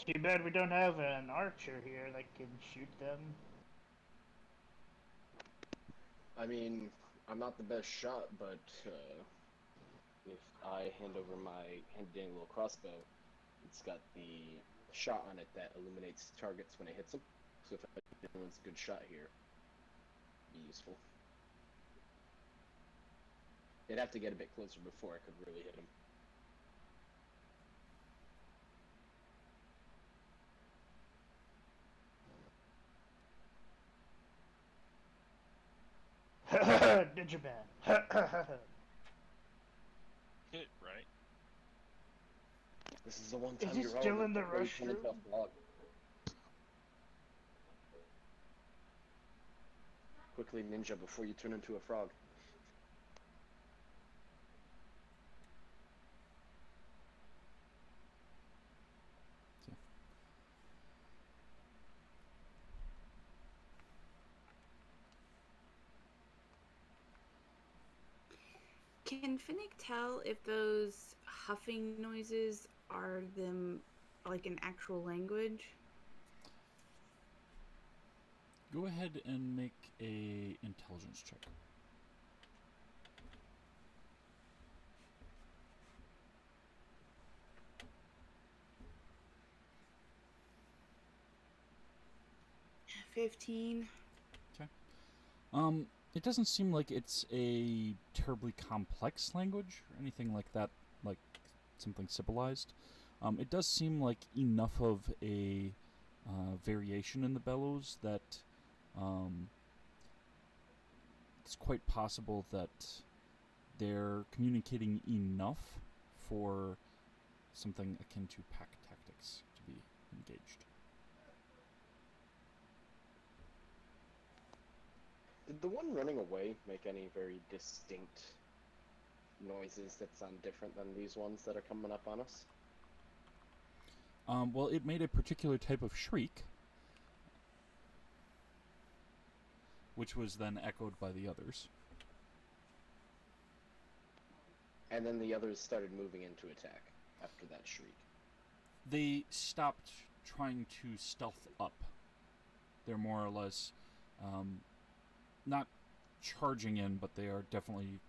Too bad we don't have an archer here that can shoot them. I mean, I'm not the best shot, but if I hand over my handy little crossbow, it's got the shot on it that illuminates targets when it hits them. So if anyone's a good shot here, it'd be useful. They'd have to get a bit closer before I could really hit him. Ninja man. Hit, right? This is the one Is time he you're still wrong in the before you turn into restroom? a frog. Quickly, ninja, before you turn into a frog. Can Finnick tell if those huffing noises are them like an actual language? Go ahead and make a intelligence check. $15. It doesn't seem like it's a terribly complex language or anything like that, like something civilized. It does seem like enough of a variation in the bellows that it's quite possible that they're communicating enough for something akin to pack tactics to be engaged. Did the one running away make any very distinct noises that sound different than these ones that are coming up on us? Well, it made a particular type of shriek, which was then echoed by the others. And then the others started moving into attack after that shriek. They stopped trying to stealth up. They're more or less not charging in, but they are definitely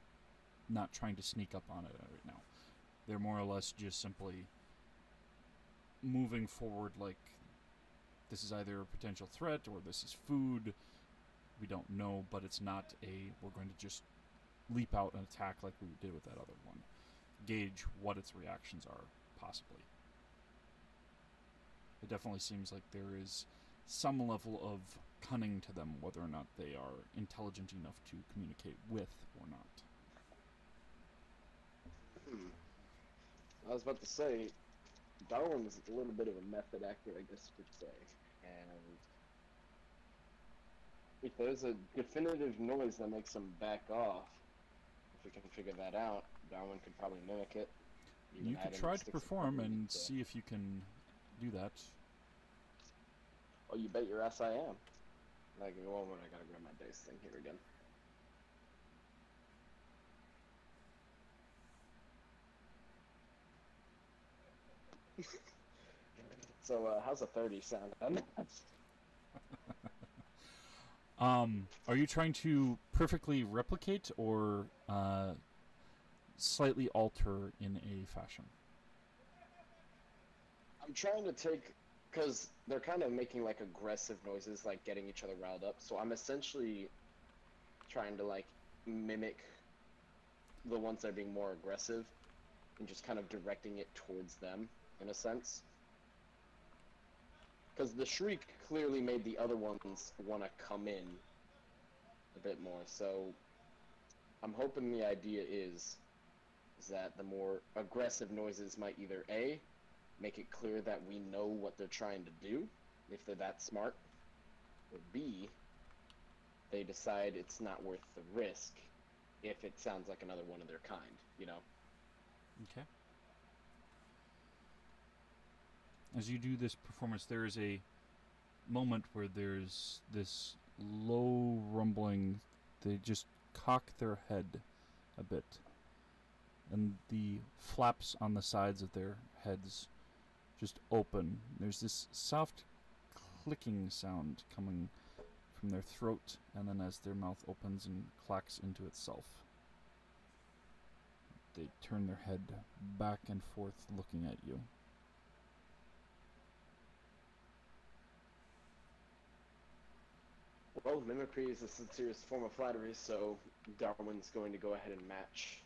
not trying to sneak up on it right now. They're more or less just simply moving forward like this is either a potential threat or this is food. We don't know, but it's not we're going to just leap out and attack like we did with that other one. Gauge what its reactions are, possibly. It definitely seems like there is some level of cunning to them, whether or not they are intelligent enough to communicate with or not. I was about to say, Darwin's a little bit of a method actor, I guess you could say. And if there's a definitive noise that makes them back off, if we can figure that out, Darwin could probably mimic it. You could try to perform and see if you can do that. Oh, you bet your ass I am. Like, one moment, I gotta grab my dice thing here again. So, how's a 30 sound? Are you trying to perfectly replicate or slightly alter in a fashion? I'm trying to take, because they're kind of making like aggressive noises, like getting each other riled up. So I'm essentially trying to like mimic the ones that are being more aggressive and just kind of directing it towards them in a sense. Because the Shriek clearly made the other ones want to come in a bit more. So I'm hoping the idea is that the more aggressive noises might either A, make it clear that we know what they're trying to do, if they're that smart, or B, they decide it's not worth the risk if it sounds like another one of their kind, you know? Okay. As you do this performance, there is a moment where there's this low rumbling. They just cock their head a bit, and the flaps on the sides of their heads just open. There's this soft clicking sound coming from their throat, and then as their mouth opens and clacks into itself, they turn their head back and forth looking at you. Well, mimicry is the sincerest form of flattery, so Darwin's going to go ahead and match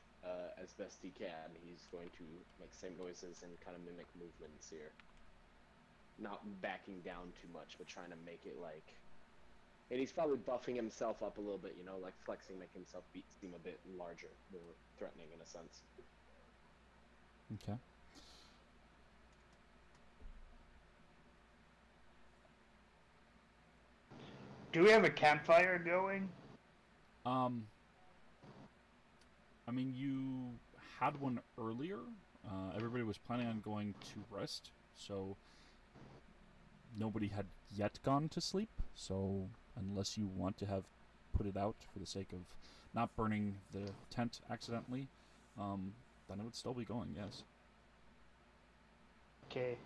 as best he can. He's going to make the same noises and kind of mimic movements here. Not backing down too much, but trying to make it like... And he's probably buffing himself up a little bit, you know, like flexing, making himself seem a bit larger, more threatening in a sense. Okay. Do we have a campfire going? I mean, you had one earlier. Everybody was planning on going to rest, so nobody had yet gone to sleep. So unless you want to have put it out for the sake of not burning the tent accidentally, then it would still be going, yes. Okay.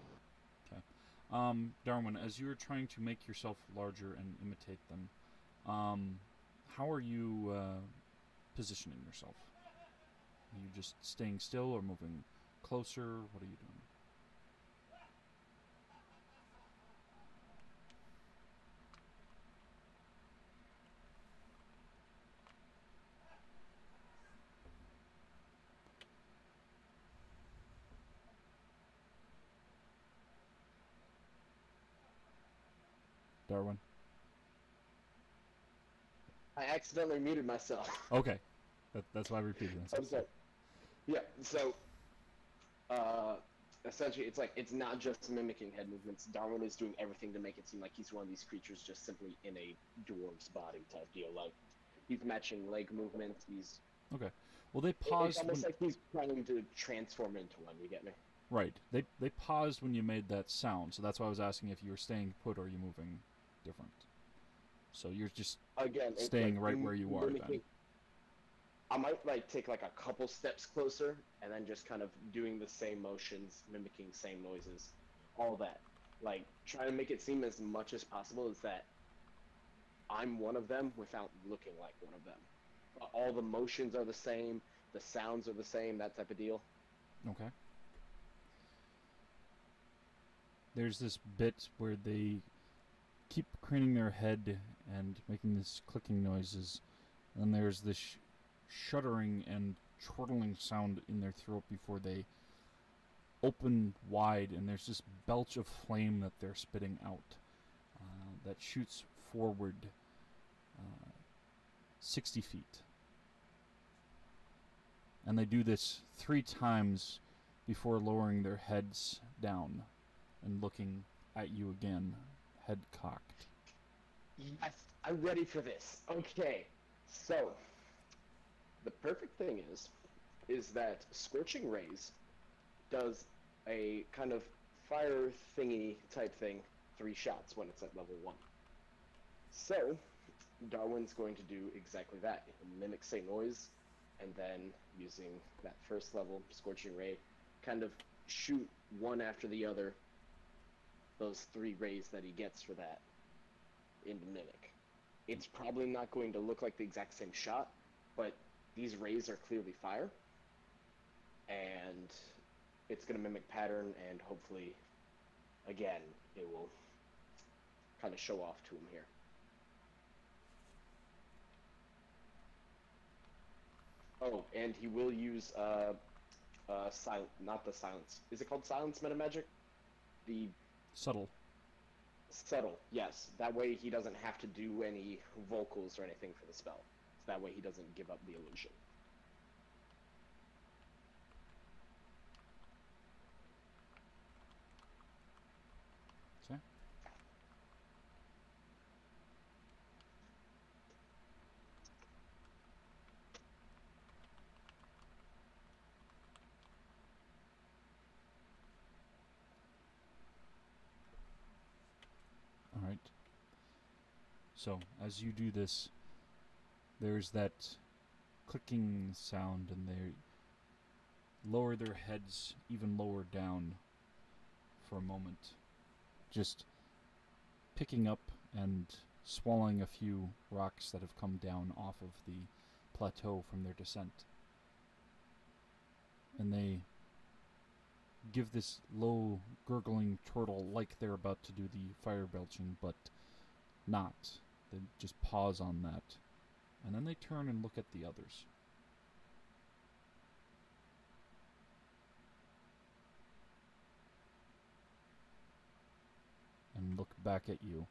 Darwin, as you are trying to make yourself larger and imitate them, how are you positioning yourself? Are you just staying still or moving closer? What are you doing? Darwin? I accidentally muted myself. Okay. That's why I repeated it. I'm sorry. Yeah, so essentially it's not just mimicking head movements. Darwin is doing everything to make it seem like he's one of these creatures just simply in a dwarf's body type deal. Like, he's matching leg movements, he's... Okay. Well, they It's paused almost like he's trying to transform into one, you get me? Right. They paused when you made that sound, so that's why I was asking if you were staying put or are you moving different. So you're just Again, it's staying like right where you are then. I might like take like a couple steps closer and then just kind of doing the same motions, mimicking same noises, all that. Like, trying to make it seem as much as possible as that I'm one of them without looking like one of them. All the motions are the same, the sounds are the same, that type of deal. Okay. There's this bit where they keep craning their head and making this clicking noises. And there's this shuddering and chortling sound in their throat before they open wide, and there's this belch of flame that they're spitting out that shoots forward 60 feet. And they do this 3 times before lowering their heads down and looking at you again, head cocked. Yes, I'm ready for this. Okay, so the perfect thing is that Scorching Rays does a kind of fire thingy type thing, 3 shots when it's at level 1. So, Darwin's going to do exactly that. He'll mimic say noise, and then using that first level Scorching Ray, kind of shoot one after the other, those 3 rays that he gets for that, into Mimic. It's probably not going to look like the exact same shot, but these rays are clearly fire, and it's going to mimic pattern, and hopefully, again, it will kind of show off to him here. Oh, and he will use not the silence. Is it called silence metamagic? The Subtle. subtle, yes. That way he doesn't have to do any vocals or anything for the spell. So that way he doesn't give up the illusion. Okay. Alright. So, as you do this, there's that clicking sound, and they lower their heads even lower down for a moment, just picking up and swallowing a few rocks that have come down off of the plateau from their descent. And they give this low, gurgling chortle like they're about to do the fire belching, but not. They just pause on that. And then they turn and look at the others. And look back at you.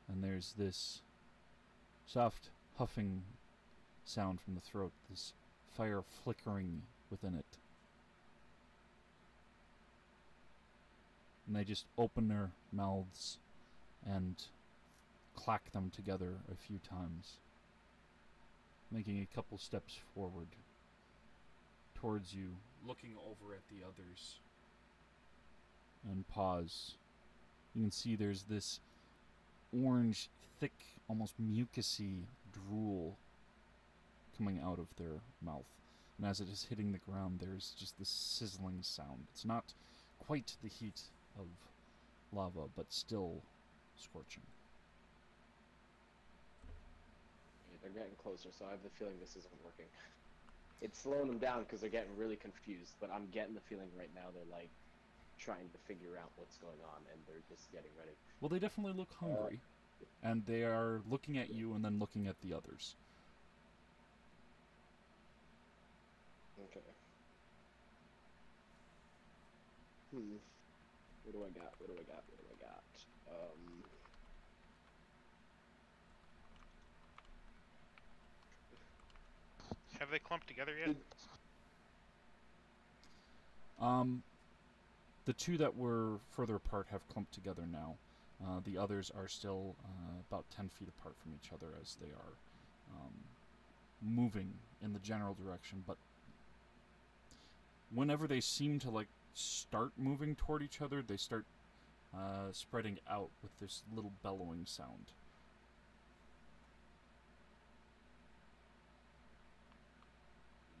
And there's this soft huffing sound from the throat, this fire flickering within it. And they just open their mouths and clack them together a few times, making a couple steps forward towards you, looking over at the others, and pause. You can see there's this orange, thick, almost mucusy drool coming out of their mouth. And as it is hitting the ground, there's just this sizzling sound. It's not quite the heat of lava, but still scorching. Okay, they're getting closer, so I have the feeling this isn't working. It's slowing them down because they're getting really confused, but I'm getting the feeling right now they're like trying to figure out what's going on, and they're just getting ready. Well, they definitely look hungry, and they are looking at you and then looking at the others. Okay. What do I got? What do I got? What do I got? Have they clumped together yet? The 2 that were further apart have clumped together now. The others are still about 10 feet apart from each other as they are moving in the general direction, but whenever they seem to like start moving toward each other, they start spreading out with this little bellowing sound.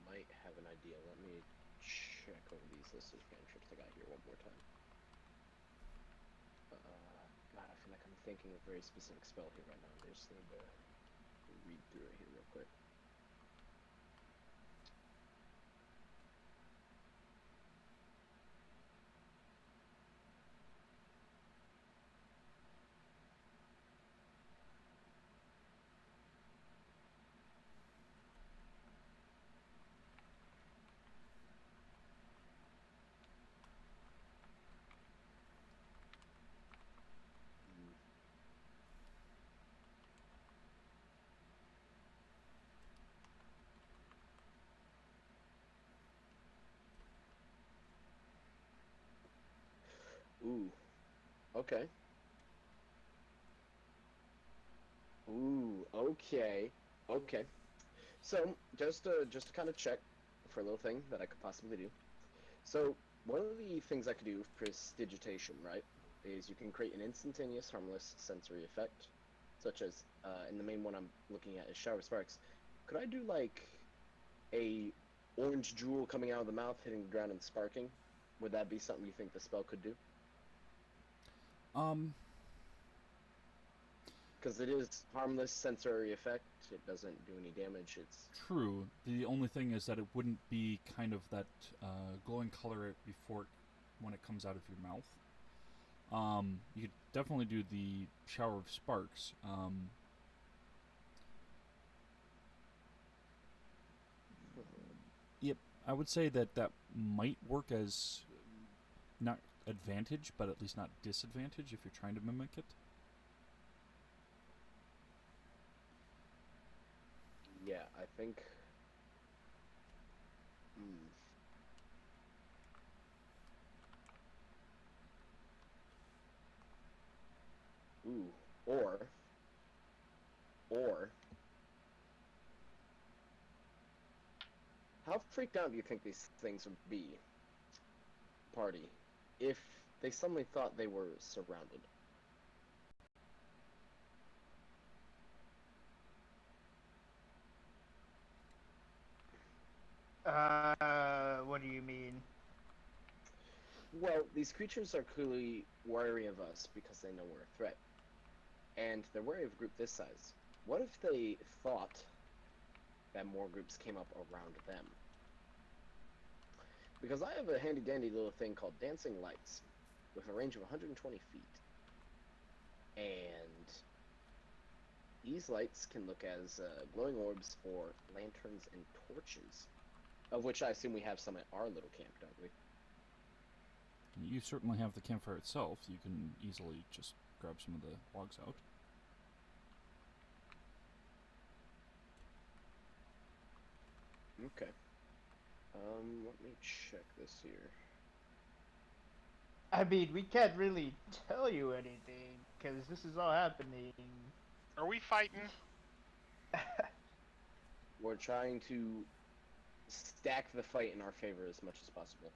Might have an idea. Let me check over these lists of cantrips I got here one more time. God, I feel like I'm thinking of a very specific spell here right now. I just need to read through it here real quick. Ooh. Okay. Ooh. Okay. Okay. So just to kind of check for a little thing that I could possibly do. So one of the things I could do with prestidigitation, right, is you can create an instantaneous harmless sensory effect, such as in the main one I'm looking at is shower sparks. Could I do like a orange jewel coming out of the mouth, hitting the ground and sparking? Would that be something you think the spell could do? Um, Because it is harmless sensory effect. It doesn't do any damage. It's True. The only thing is that it wouldn't be kind of that glowing color before when it comes out of your mouth. You could definitely do the shower of sparks. Yep, I would say that that might work as not advantage, but at least not disadvantage if you're trying to mimic it. yeah. I think. Hmm. Ooh. Or how freaked out do you think these things would be, party, if they suddenly thought they were surrounded? What do you mean? Well, these creatures are clearly wary of us because they know we're a threat. And they're wary of a group this size. What if they thought that more groups came up around them? Because I have a handy dandy little thing called Dancing Lights with a range of 120 feet. And these lights can look as glowing orbs or lanterns and torches. Of which I assume we have some at our little camp, don't we? You certainly have the campfire itself. You can easily just grab some of the logs out. Okay. Let me check this here. I mean, we can't really tell you anything because this is all happening. Are we fighting? We're trying to stack the fight in our favor as much as possible.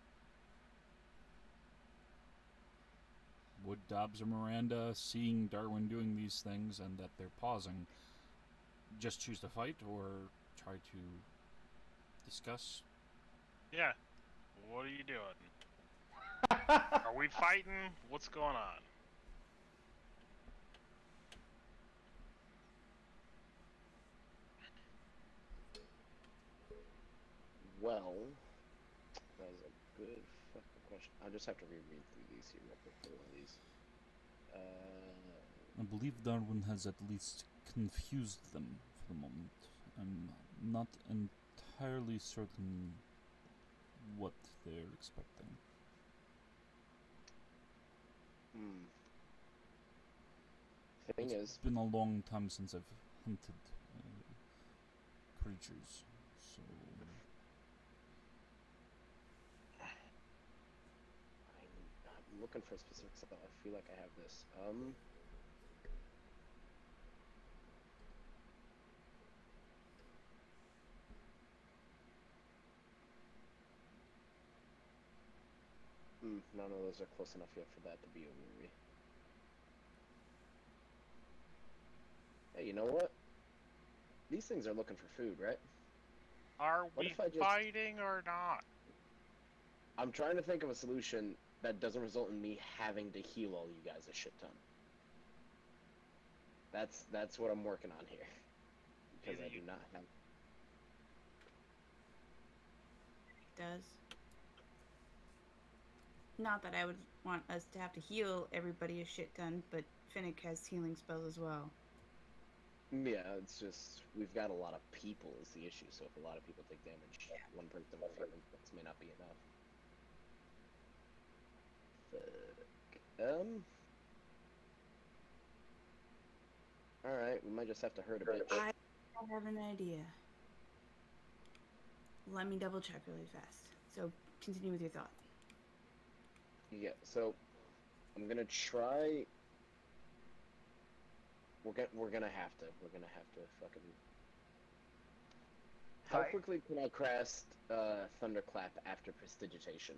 Would Dobbs or Miranda, seeing Darwin doing these things and that they're pausing, just choose to fight or try to discuss? Yeah. What are you doing? Are we fighting? What's going on? Well, that is a good fucking question. I'll just have to reread through these here real quick for one of these. I believe Darwin has at least confused them for the moment. I'm not entirely certain what they're expecting. Thing It's is, been a long time since I've hunted creatures, so I'm looking for specifics. I feel like I have this. None of those are close enough yet for that to be a worry. Hey, you know what? These things are looking for food, right? Are What we if I just... fighting or not? I'm trying to think of a solution that doesn't result in me having to heal all you guys a shit ton. That's what I'm working on here. Because I do not have... Does. Not that I would want us to have to heal everybody a shit ton, but Finnick has healing spells as well. Yeah, it's just, we've got a lot of people is the issue, so if a lot of people take damage, one person with healing points may not be enough. Fuck. Alright, we might just have to hurt a bitch. I have an idea. Let me double check really fast. So continue with your thought. Yeah, so I'm gonna try. We're gonna have to fucking. How Fight. quickly can I cast Thunderclap after Prestidigitation?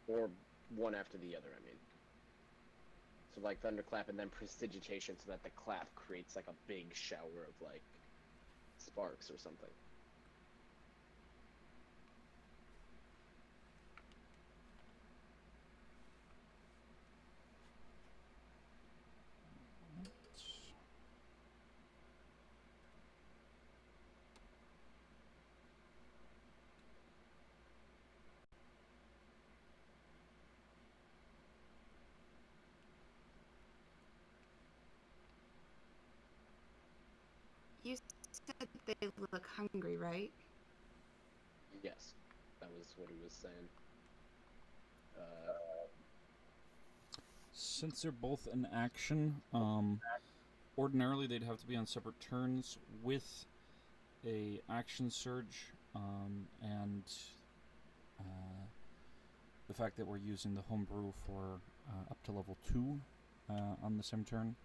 Or one after the other, I mean. So like Thunderclap and then Prestidigitation so that the clap creates like a big shower of like sparks or something. You said they look hungry, right? Yes, that was what he was saying. Since they're both in action, ordinarily they'd have to be on separate turns with a action surge, and the fact that we're using the homebrew for up to level 2 on the same turn.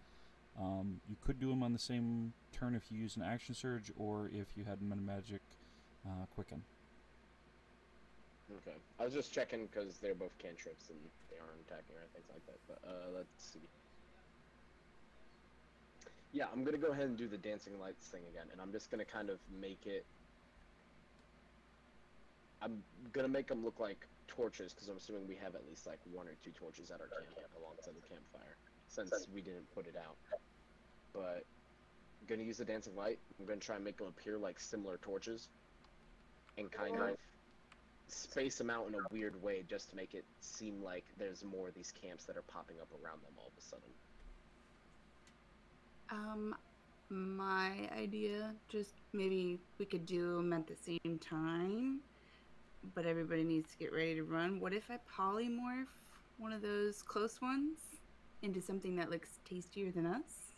You could do them on the same turn if you use an action surge, or if you had Metamagic Quicken. Okay. I was just checking because they're both cantrips and they aren't attacking or anything like that. But let's see. Yeah, I'm gonna go ahead and do the dancing lights thing again, and I'm just gonna kind of make it. I'm gonna make them look like torches because I'm assuming we have at least like 1 or 2 torches at our camp alongside the campfire, since we didn't put it out. But I'm gonna use the dancing light. I'm gonna try and make them appear like similar torches, and kind of space them out in a weird way just to make it seem like there's more of these camps that are popping up around them all of a sudden. My idea, just maybe we could do them at the same time, but everybody needs to get ready to run. What if I polymorph one of those close ones into something that looks tastier than us?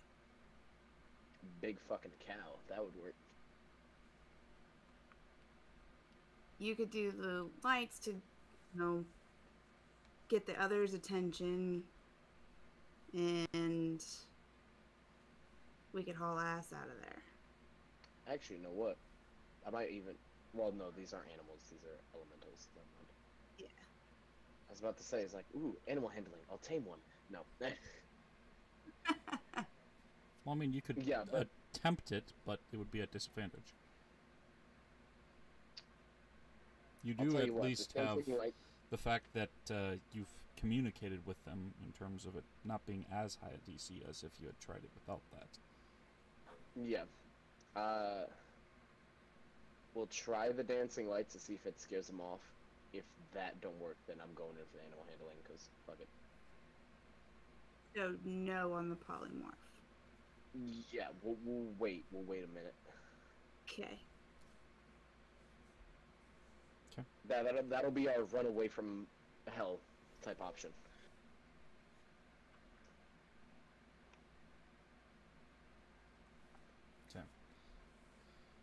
Big fucking cow. That would work. You could do the lights to, get the others' attention, and we could haul ass out of there. Actually, you know what? I might even. Well, no, these aren't animals. These are elementals. Never mind. Yeah. I was about to say, it's like, ooh, animal handling. I'll tame one. No. Well, I mean, you could Yeah, but attempt it, but it would be at disadvantage. You I'll do tell at you what, least the have dancing light. the fact that you've communicated with them in terms of it not being as high a DC as if you had tried it without that. Yeah. We'll try the dancing lights to see if it scares them off. If that don't work, then I'm going in for the animal handling, because fuck it. So no on the polymorph. Yeah, we'll wait. We'll wait a minute. Okay. That'll be our run away from hell type option. Okay.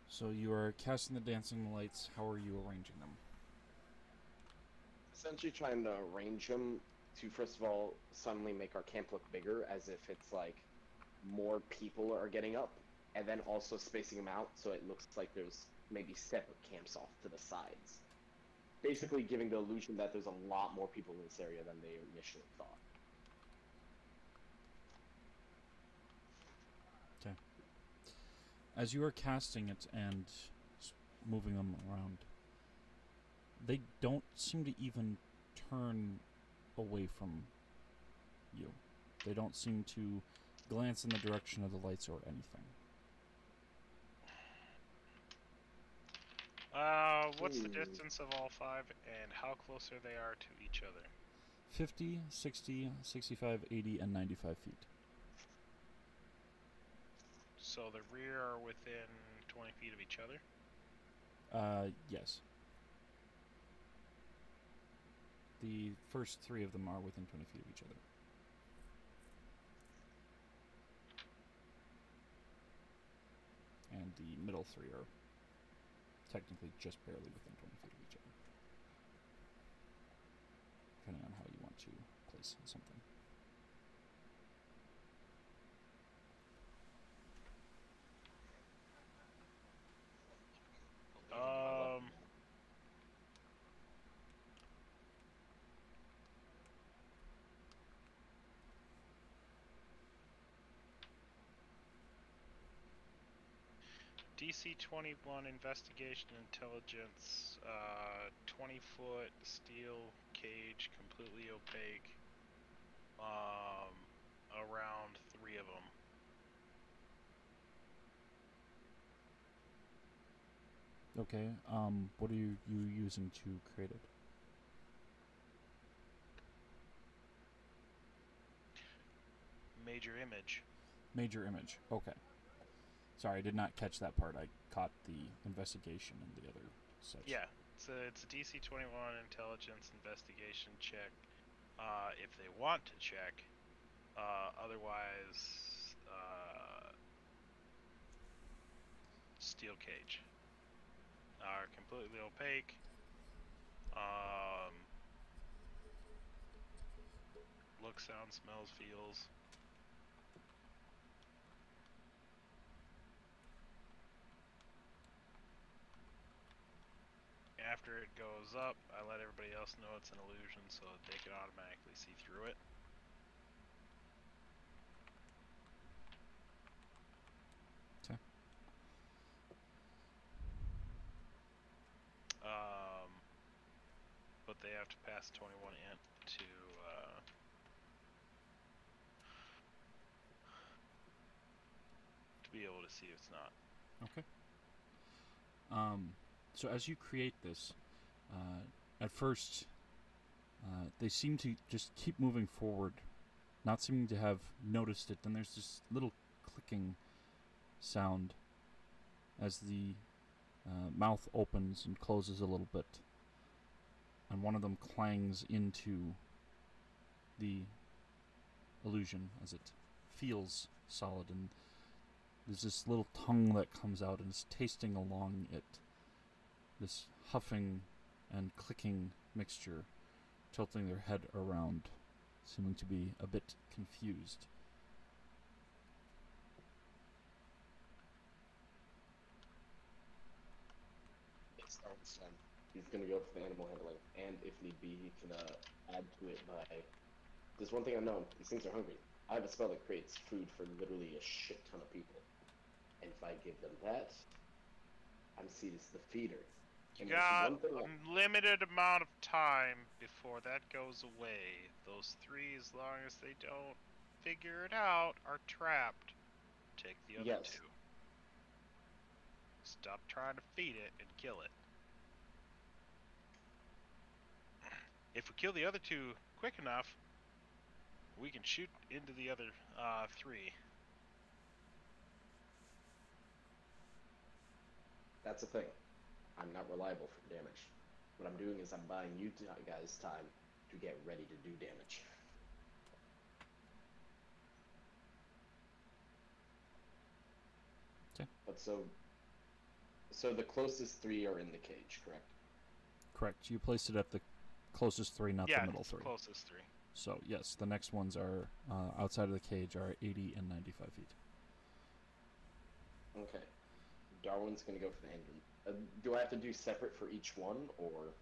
So you are casting the dancing lights. How are you arranging them? Essentially trying to arrange them to, first of all, suddenly make our camp look bigger, as if it's like more people are getting up, and then also spacing them out so it looks like there's maybe separate camps off to the sides. Basically giving the illusion that there's a lot more people in this area than they initially thought. Okay. As you are casting it and moving them around, they don't seem to even turn away from you. They don't seem to glance in the direction of the lights or anything. What's the distance of all 5, and how closer they are to each other? 50, 60, 65, 80, and 95 feet. So the rear are within 20 feet of each other? Yes. The first 3 of them are within 20 feet of each other. And the middle 3 are technically just barely within 20 feet of each other. Depending on how you want want to place something. DC 21 investigation intelligence, 20-foot steel cage, completely opaque. Around 3 of them. Okay. What are you using to create it? Major image. Major image. Okay. Sorry, I did not catch that part. I caught the investigation and the other such. Yeah, it's a DC 21 intelligence investigation check. If they want to check, otherwise, steel cage. Are completely opaque. Look, sound, smells, feels. After it goes up, I let everybody else know it's an illusion so that they can automatically see through it. Okay. But they have to pass 21 int to be able to see if it's not. Okay. So as you create this, at first, they seem to just keep moving forward, not seeming to have noticed it. Then there's this little clicking sound as the mouth opens and closes a little bit, and one of them clangs into the illusion as it feels solid, and there's this little tongue that comes out and is tasting along it, this huffing and clicking mixture, tilting their head around, seeming to be a bit confused. It's Darwin's time. He's gonna go for the animal handling, and if need be, he can add to it by. There's one thing I know: these things are hungry. I have a spell that creates food for literally a shit ton of people, and if I give them that, I'm seen as the feeder. You And there's got one thing a limited amount of time before that goes away. Those 3, as long as they don't figure it out, are trapped. Take the other Yes. 2. Stop trying to feed it and kill it. If we kill the other 2 quick enough, we can shoot into the other 3. That's the thing. I'm not reliable for damage. What I'm doing is I'm buying you guys time to get ready to do damage. Okay. But so the closest 3 are in the cage, correct? Correct. You placed it at the closest 3, not the middle 3. Closest 3. So yes, the next ones are outside of the cage are 80 and 95 feet. Okay. Darwin's gonna go for the handgun. Do I have to do separate for each one, or?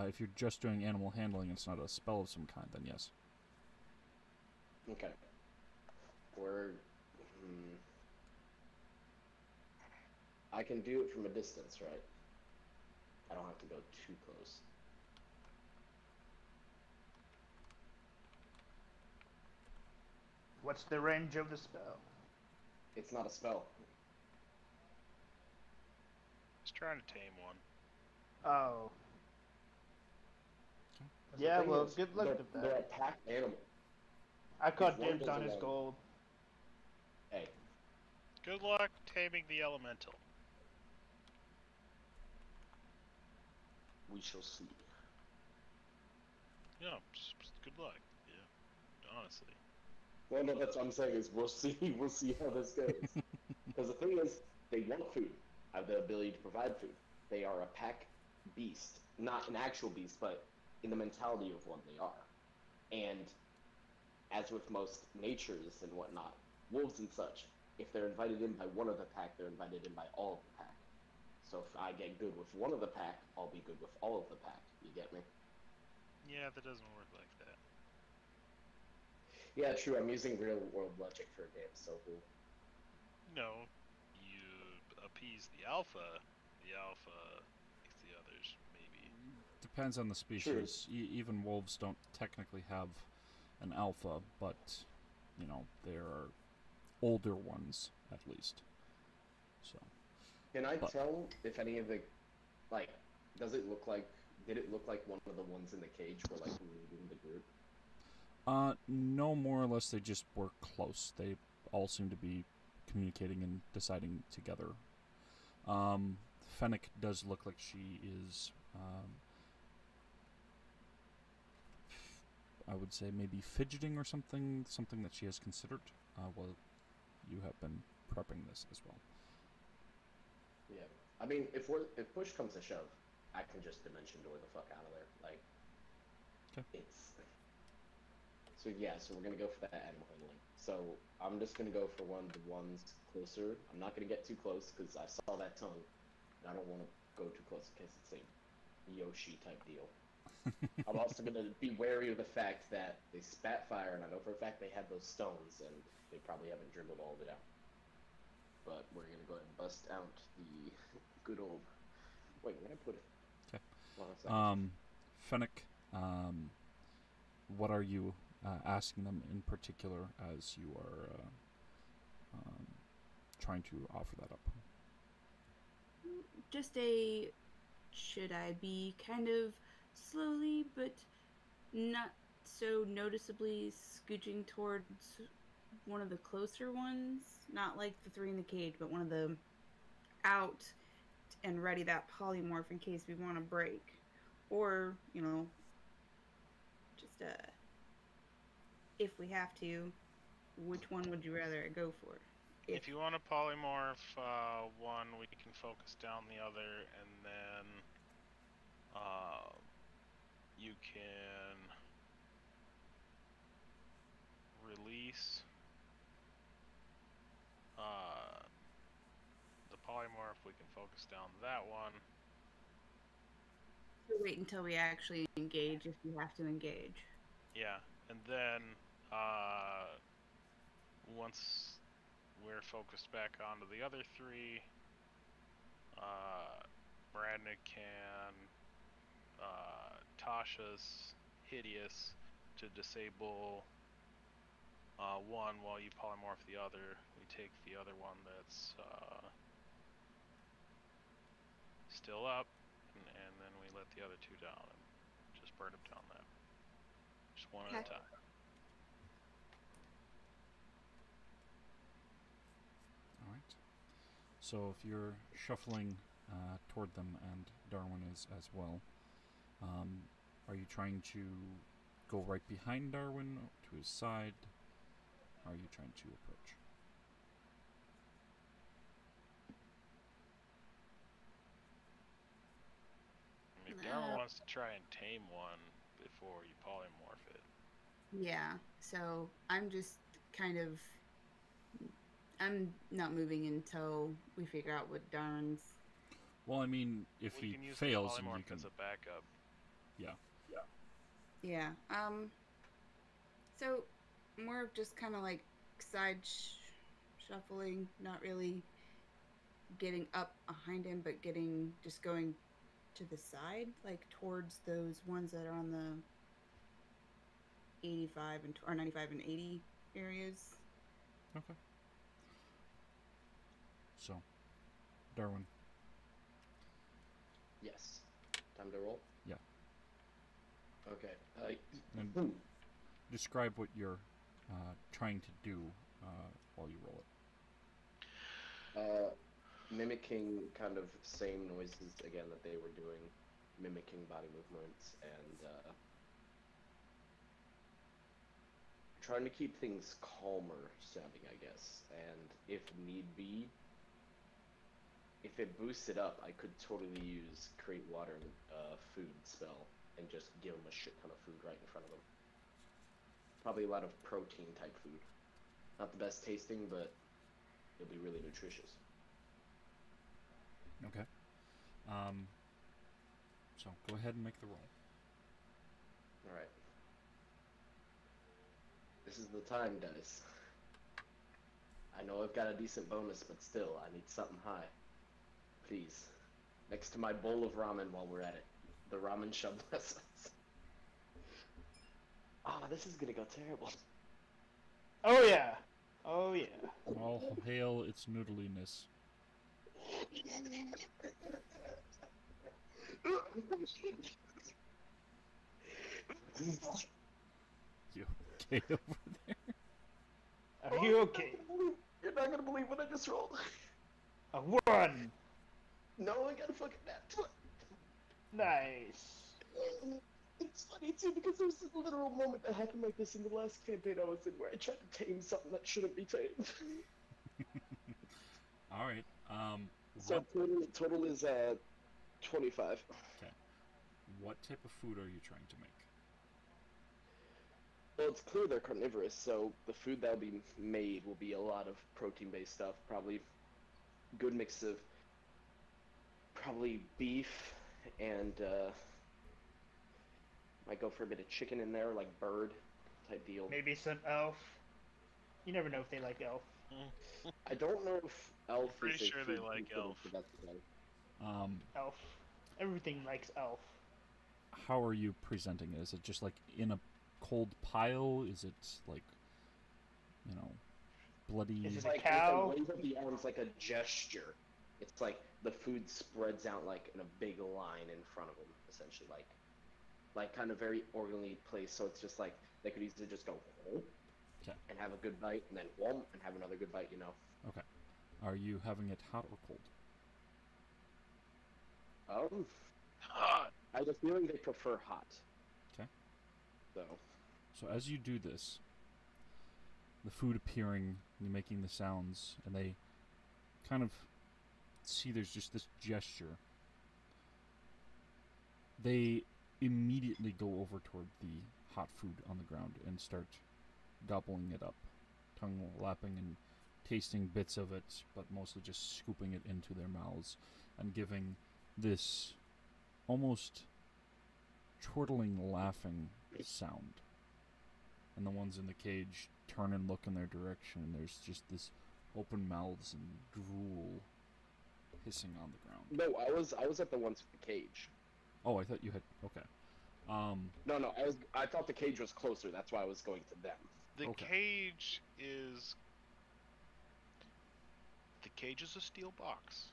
If you're just doing animal handling, it's not a spell of some kind, then yes. Okay. Or, I can do it from a distance, right? I don't have to go too close. What's the range of the spell? It's not a spell. Just trying to tame one. Oh. The Yeah, thing well, is, good luck with They're a that. pack animal. I caught one dibs goes on his alone. gold. Hey, Good luck taming the elemental. we shall see. Yeah, just good luck. Yeah, honestly. Well, no, that's what I'm saying is we'll see. We'll see how this goes. Because the thing is, they want food. Have the ability to provide food. They are a pack beast, not an actual beast, but in the mentality of one, they are. And as with most natures and whatnot, wolves and such, if they're invited in by one of the pack, they're invited in by all of the pack. So if I get good with one of the pack, I'll be good with all of the pack. You get me? Yeah, that doesn't work like that. Yeah, true. I'm using real world logic for a game, so cool. No, you appease the alpha makes the others, maybe. Depends on the species. Even wolves don't technically have an alpha, but you know there are older ones at least. So Can I But- tell if any of the, like, does it look like, did it look like one of the ones in the cage were like leading the group? no, more or less they just work close. They all seem to be communicating and deciding together. Fennec does look like she is, I would say maybe fidgeting or something that she has considered. Well, you have been prepping this as well. Yeah. I mean, if push comes to shove, I can just dimension door the fuck out of there. Like, 'Kay. it's. So yeah, so we're gonna go for that animal handling. So I'm just gonna go for one of the ones closer. I'm not gonna get too close because I saw that tongue, and I don't want to go too close in case it's a Yoshi type deal. I'm also gonna be wary of the fact that they spat fire, and I know for a fact they had those stones, and they probably haven't dribbled all of it out. But we're gonna go ahead and bust out the good old. Wait, where did I put it? 'Kay. Hold on a second. Fennec, what are you asking them in particular as you are trying to offer that up? Just a should I be kind of slowly but not so noticeably scooching towards one of the closer ones? Not like the three in the cage, but one of the out and ready that polymorph in case we want to break. Or, you know, just if we have to, which one would you rather I go for? If you want to polymorph one, we can focus down the other, and then you can release the polymorph. We can focus down that one. Wait until we actually engage if we have to engage. Yeah, and then once we're focused back onto the other three, Miranda can Tasha's Hideous to disable one while you polymorph the other. We take the other one that's still up, and then we let the other two down and just burn them down that. Just one at a time. All right. So if you're shuffling toward them, and Darwin is as well, are you trying to go right behind Darwin, to his side? How are you trying to approach? I mean, Darwin wants to try and tame one before you polymorph it. Yeah, so I'm just kind of. I'm not moving until we figure out what Darn's. Well, I mean, if we he can use fails, the then you polymorph can. as a backup. Yeah. Yeah. So more of just kind of like side shuffling, not really getting up behind him, but just going to the side, like towards those ones that are on the 85 or 95 and 80 areas. Okay. So, Darwin. Yes. Time to roll? Yeah. Okay. And describe what you're trying to do while you roll it. Mimicking kind of same noises again that they were doing, mimicking body movements, and trying to keep things calmer sounding, I guess. And if need be, if it boosts it up, I could totally use create water and food spell and just give them a shit ton of food right in front of them. Probably a lot of protein type food. Not the best tasting, but it'll be really nutritious. Okay. So go ahead and make the roll. All right. This is the time, guys. I know I've got a decent bonus, but still, I need something high. Please. Next to my bowl of ramen while we're at it. The ramen shall bless us. Ah, this is gonna go terrible. Oh yeah. Oh yeah. All hail its noodliness. You okay over there? Are you okay? You're not gonna believe what I just rolled. A 1. No, I got a fucking nat 20. Nice. It's funny too because there was a literal moment that happened like this in the last campaign I was in where I tried to tame something that shouldn't be tamed. All right. So total is 25. Okay. What type of food are you trying to make? Well, it's clear they're carnivorous, so the food that'll be made will be a lot of protein-based stuff. Probably good mix of probably beef and might go for a bit of chicken in there, like bird type deal. Maybe some elf. You never know if they like elf. I don't know if elf Pretty is a sure they food like considered elf. for that today. Elf. Everything likes elf. How are you presenting it? Is it just like in a cold pile? Is it like, bloody? Is It's it a like cow? with the wave of the arms like a gesture. It's like the food spreads out like in a big line in front of them, essentially, like kind of very orderly placed. So it's just like they could easily just go Okay. and have a good bite, and then whomp and have another good bite. Okay. Are you having it hot or cold? Hot. I have a feeling they prefer hot. Okay. So as you do this, the food appearing, you making the sounds, and they kind of see there's just this gesture. They immediately go over toward the hot food on the ground and start gobbling it up, tongue lapping and tasting bits of it, but mostly just scooping it into their mouths and giving this almost chortling, laughing sound. And the ones in the cage turn and look in their direction, and there's just this open mouths and drool hissing on the ground. no, I was at the ones with the cage. Oh, I thought you had... Okay. No, I thought the cage was closer. That's why I was going to them. The Okay. cage is... The cage is a steel box.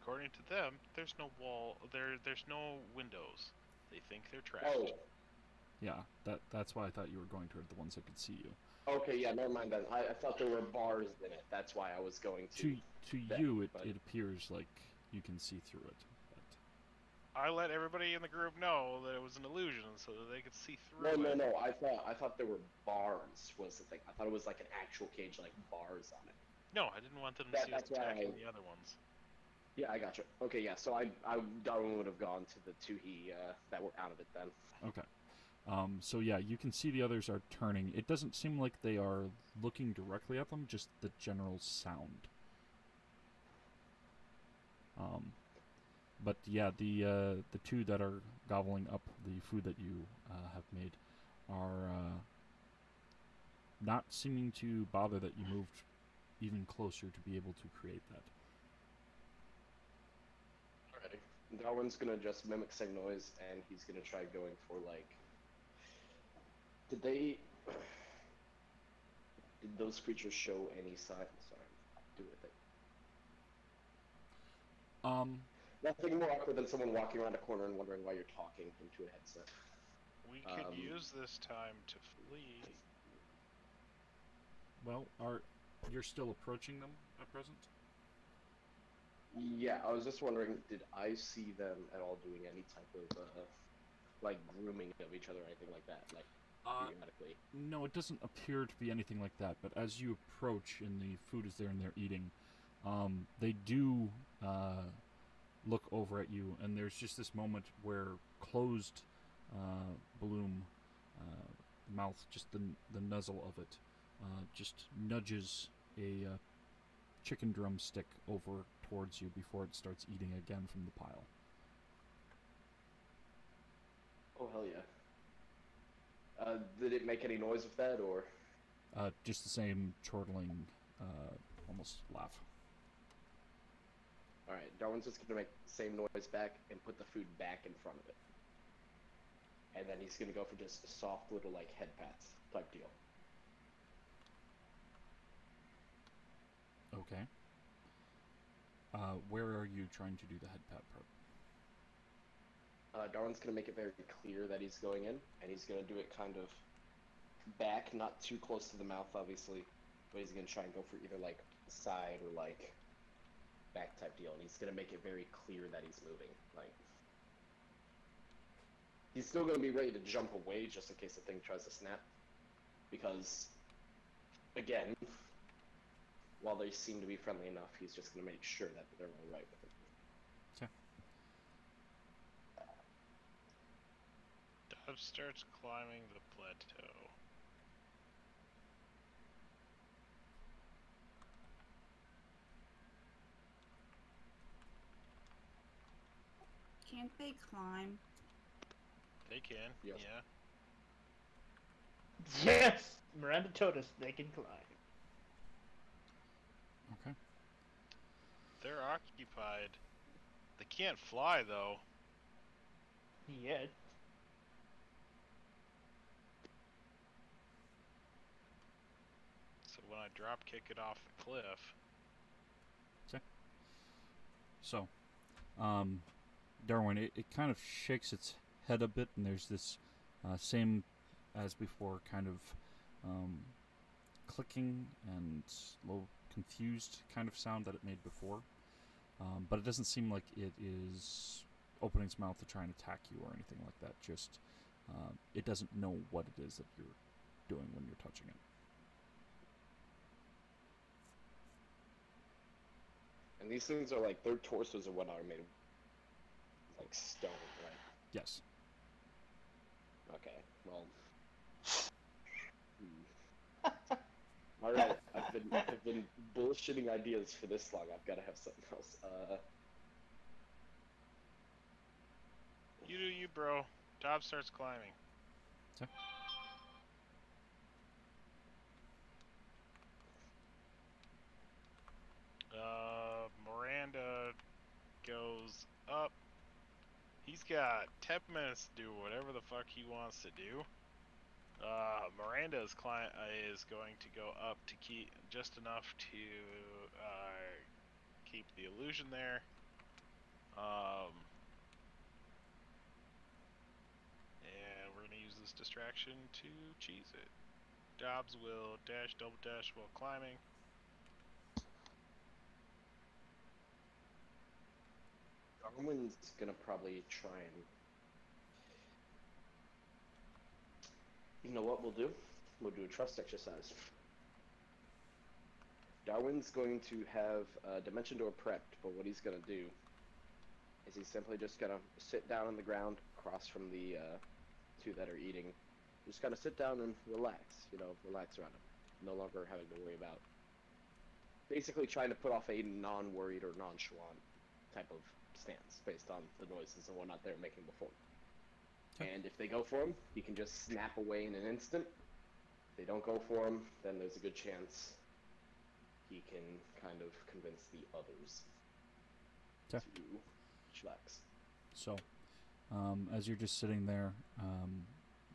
According to them, there's no wall. There's no windows. They think they're trashed. Oh, Yeah, that's why I thought you were going toward the ones that could see you. okay, yeah, never mind then. I thought there were bars in it. That's why I was going to. To that, you, but- it appears like you can see through it. But I let everybody in the group know that it was an illusion so that they could see through No, it. no. I thought there were bars was the thing. I thought it was like an actual cage, like bars on it. No, I didn't want them to That- see us that's why attacking I- the other ones. Yeah, I gotcha. Okay, yeah. So Darwin would have gone to the two that were out of it then. okay. So yeah, you can see the others are turning. It doesn't seem like they are looking directly at them, just the general sound. But yeah, the two that are gobbling up the food that you have made are not seeming to bother that you moved even closer to be able to create that. Alrighty. Darwin's gonna just mimic same noise, and he's gonna try going for like. Did those creatures show any sign? Sorry, do with it. Nothing more awkward than someone walking around a corner and wondering why you're talking into a headset. We could use this time to flee. Well, you're still approaching them at present? Yeah, I was just wondering, did I see them at all doing any type of like grooming of each other or anything like that, like periodically? No, it doesn't appear to be anything like that, but as you approach and the food is there and they're eating, they do look over at you, and there's just this moment where closed Bloom mouth, just the nuzzle of it, just nudges a chicken drumstick over towards you before it starts eating again from the pile. Oh, hell yeah. Did it make any noise with that, or? Just the same chortling, almost laugh. Alright, Darwin's just gonna make the same noise back and put the food back in front of it. And then he's gonna go for just a soft little, like, head pats type deal. Okay. Where are you trying to do the head pat part? Darwin's gonna make it very clear that he's going in, and he's gonna do it kind of back, not too close to the mouth, obviously, but he's gonna try and go for either, like, side or, like, back type deal, and he's gonna make it very clear that he's moving. Like, he's still gonna be ready to jump away just in case the thing tries to snap, because, again, while they seem to be friendly enough, he's just gonna make sure that they're all right with it. Okay. Dove starts climbing the plateau. Can't they climb? They can, Yes. yeah. Yes! Miranda told us they can climb. Okay. They're occupied. They can't fly, though. Yet. So when I drop kick it off the cliff, So, Darwin, it kind of shakes its head a bit, and there's this same as before kind of clicking and low confused kind of sound that it made before. But it doesn't seem like it is opening its mouth to try and attack you or anything like that. Just it doesn't know what it is that you're doing when you're touching it. And these things are like, their torsos or whatnot are made of, like, stone, right? Yes. Okay, well. Alright, I've been bullshitting ideas for this long. I've gotta have something else. you do you, bro. Dove starts climbing. Okay. Miranda goes up. He's got 10 minutes to do whatever the fuck he wants to do. Miranda's client is going to go up to keep just enough to keep the illusion there. And we're gonna use this distraction to cheese it. Dobbs will dash, double dash while climbing. Darwin's gonna probably try and... You know what we'll do? We'll do a trust exercise. Darwin's going to have Dimension Door prepped, but what he's gonna do is he's simply just gonna sit down on the ground across from the two that are eating. Just gotta sit down and relax, relax around him. No longer having to worry about... Basically trying to put off a non-worried or nonchalant type of stance based on the noises and whatnot they're making before. Okay. And if they go for him, he can just snap away in an instant. If they don't go for him, then there's a good chance he can kind of convince the others Okay. to chillax. So, as you're just sitting there,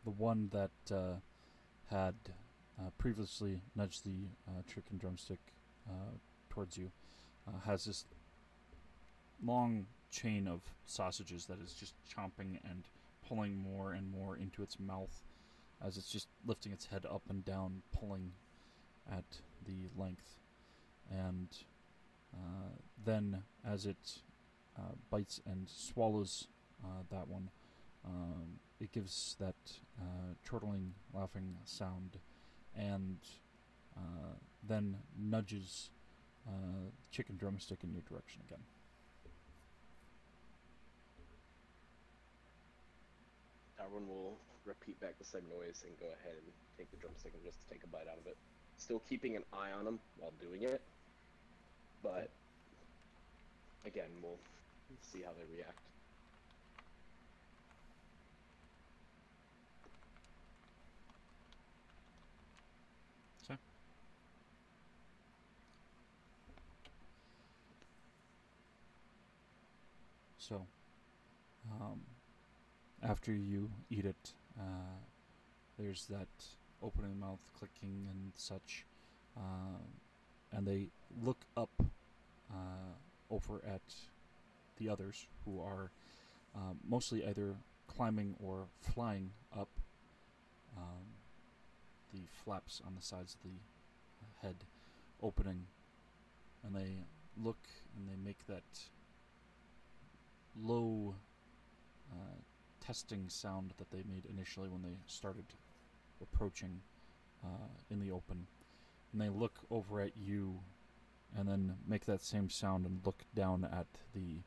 the one that had previously nudged the chicken drumstick towards you has this long chain of sausages that is just chomping and pulling more and more into its mouth as it's just lifting its head up and down, pulling at the length. And then as it bites and swallows that one, it gives that chortling, laughing sound, and then nudges chicken drumstick in your direction again. Darwin will repeat back the same noise and go ahead and take the drumstick and just take a bite out of it. Still keeping an eye on them while doing it, but again, we'll see how they react. Okay. So, after you eat it, there's that opening mouth clicking and such, and they look up over at the others who are mostly either climbing or flying up the flaps on the sides of the head opening, and they look and they make that low testing sound that they made initially when they started approaching in the open. And they look over at you and then make that same sound and look down at the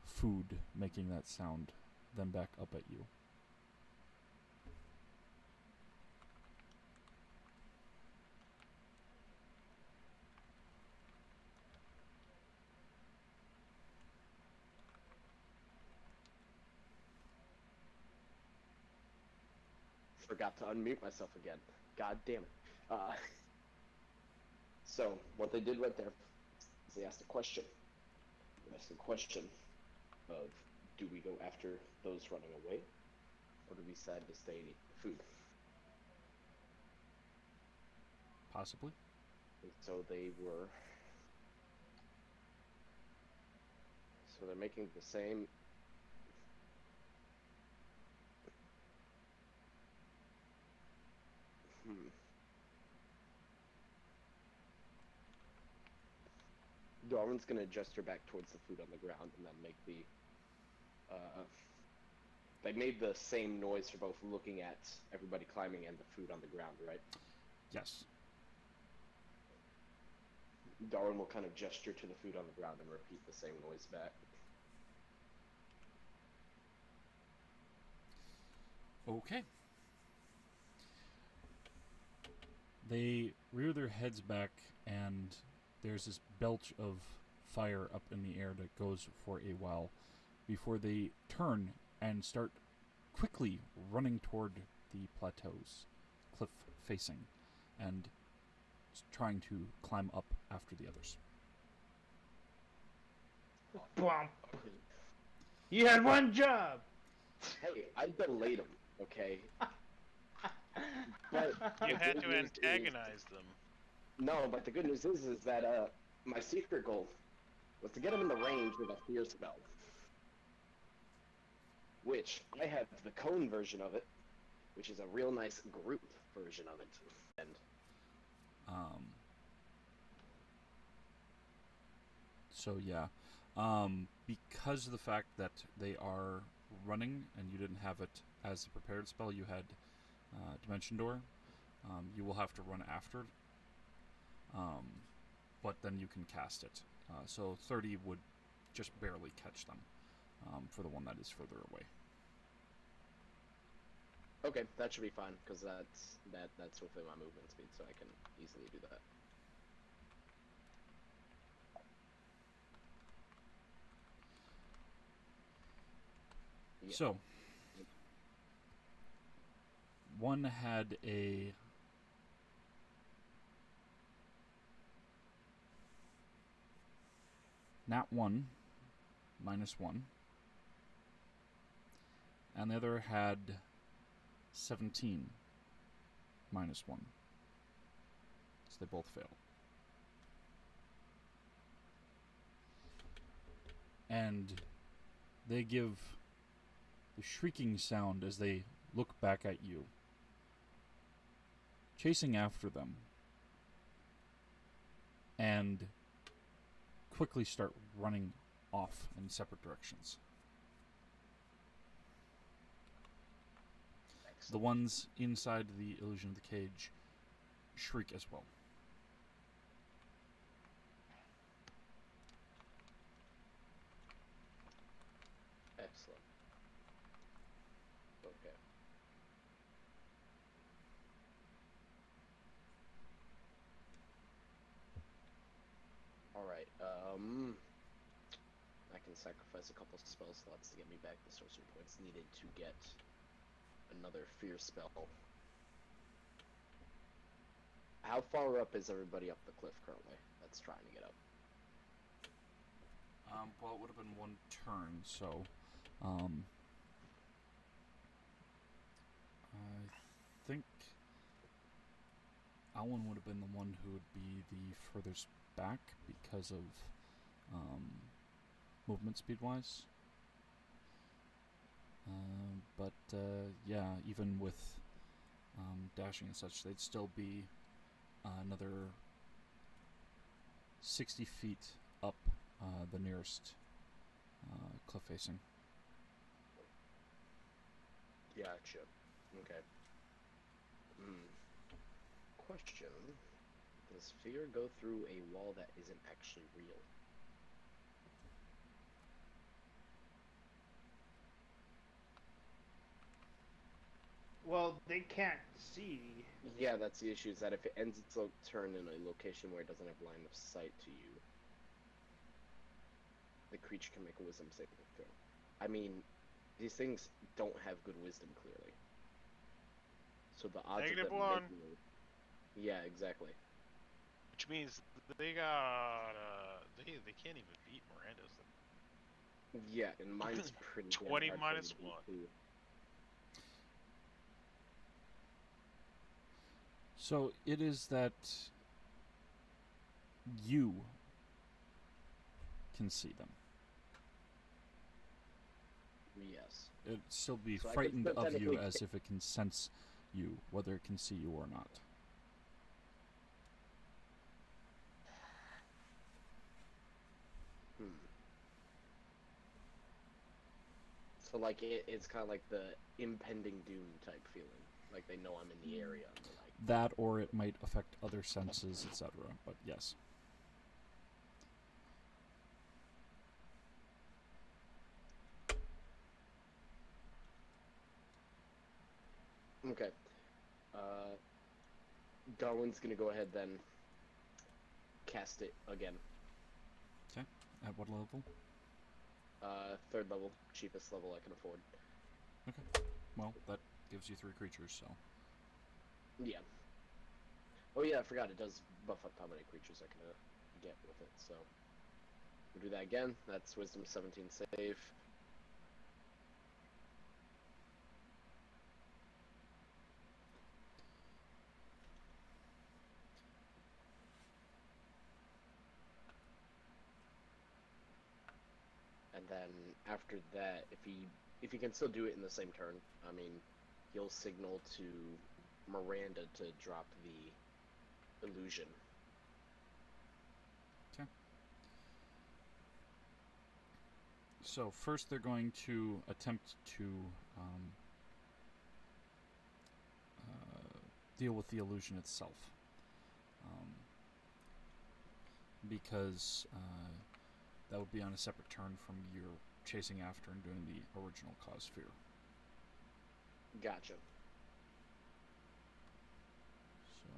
food making that sound, then back up at you. Forgot to unmute myself again. God damn it. So, what they did right there is they asked a question. They asked a question of, do we go after those running away, or do we decide to stay and eat the food? Possibly. And so they were... So they're making the same... Darwin's gonna gesture back towards the food on the ground and then make the... They made the same noise for both looking at everybody climbing and the food on the ground, right? Yes. Darwin will kind of gesture to the food on the ground and repeat the same noise back. Okay. They rear their heads back, and there's this belch of fire up in the air that goes for a while before they turn and start quickly running toward the plateaus, cliff facing, and trying to climb up after the others. Bwomp. You had one job. Hey, I delayed him, okay? But You the had good to news antagonize them. No, but the good news is that my secret goal was to get him in the range with a fear spell, which I have the cone version of it, which is a real nice group version of it. And So yeah, because of the fact that they are running and you didn't have it as a prepared spell, you had Dimension Door. You will have to run after, but then you can cast it. So 30 would just barely catch them for the one that is further away. okay, that should be fine because that's within my movement speed, so I can easily do that. Yeah. So, one had a nat 1, -1, and the other had 17, -1. So they both fail. And they give the shrieking sound as they look back at you, chasing after them, and quickly start running off in separate directions. The ones inside the illusion of the cage shriek as well. Excellent. Okay. Alright, I can sacrifice a couple spell slots to get me back the sorcery points needed to get another fear spell. How far up is everybody up the cliff currently that's trying to get up? Well, it would have been one turn, so, I think Alan would have been the one who would be the furthest back because of, movement speed-wise. Yeah, even with, dashing and such, they'd still be another 60 feet up the nearest cliff facing. Gotcha. Okay. Question. Does fear go through a wall that isn't actually real? Well, they can't see. Yeah, that's the issue, is that if it ends its turn in a location where it doesn't have line of sight to you, the creature can make a wisdom saving throw. I mean, these things don't have good wisdom, clearly. So the odds -1. of them making it... Yeah, exactly. Which means they got they can't even beat Miranda's. Yeah, and mine's pretty damn 20 hard for me minus to beat, 1. too. So it is that you can see them. Yes. It'd still be So I could frightened still of you technically as if it can sense you, whether it can see you or not. So, like, it's kind of like the impending doom type feeling. Like, they know I'm in the area, and they're like... That, or it might affect other senses, etc. But yes. Okay. Darwin's gonna go ahead then cast it again. Okay. At what level? 3rd level, cheapest level I can afford. Okay. Well, that gives you 3 creatures, so. Yeah. Oh yeah, I forgot, it does buff up how many creatures I can get with it, so... We'll do that again. That's Wisdom 17 save. And then after that, if he can still do it in the same turn, I mean, he'll signal to Miranda to drop the illusion. Okay. So first they're going to attempt to deal with the illusion itself. Because that would be on a separate turn from your chasing after and doing the original cause fear. Gotcha. So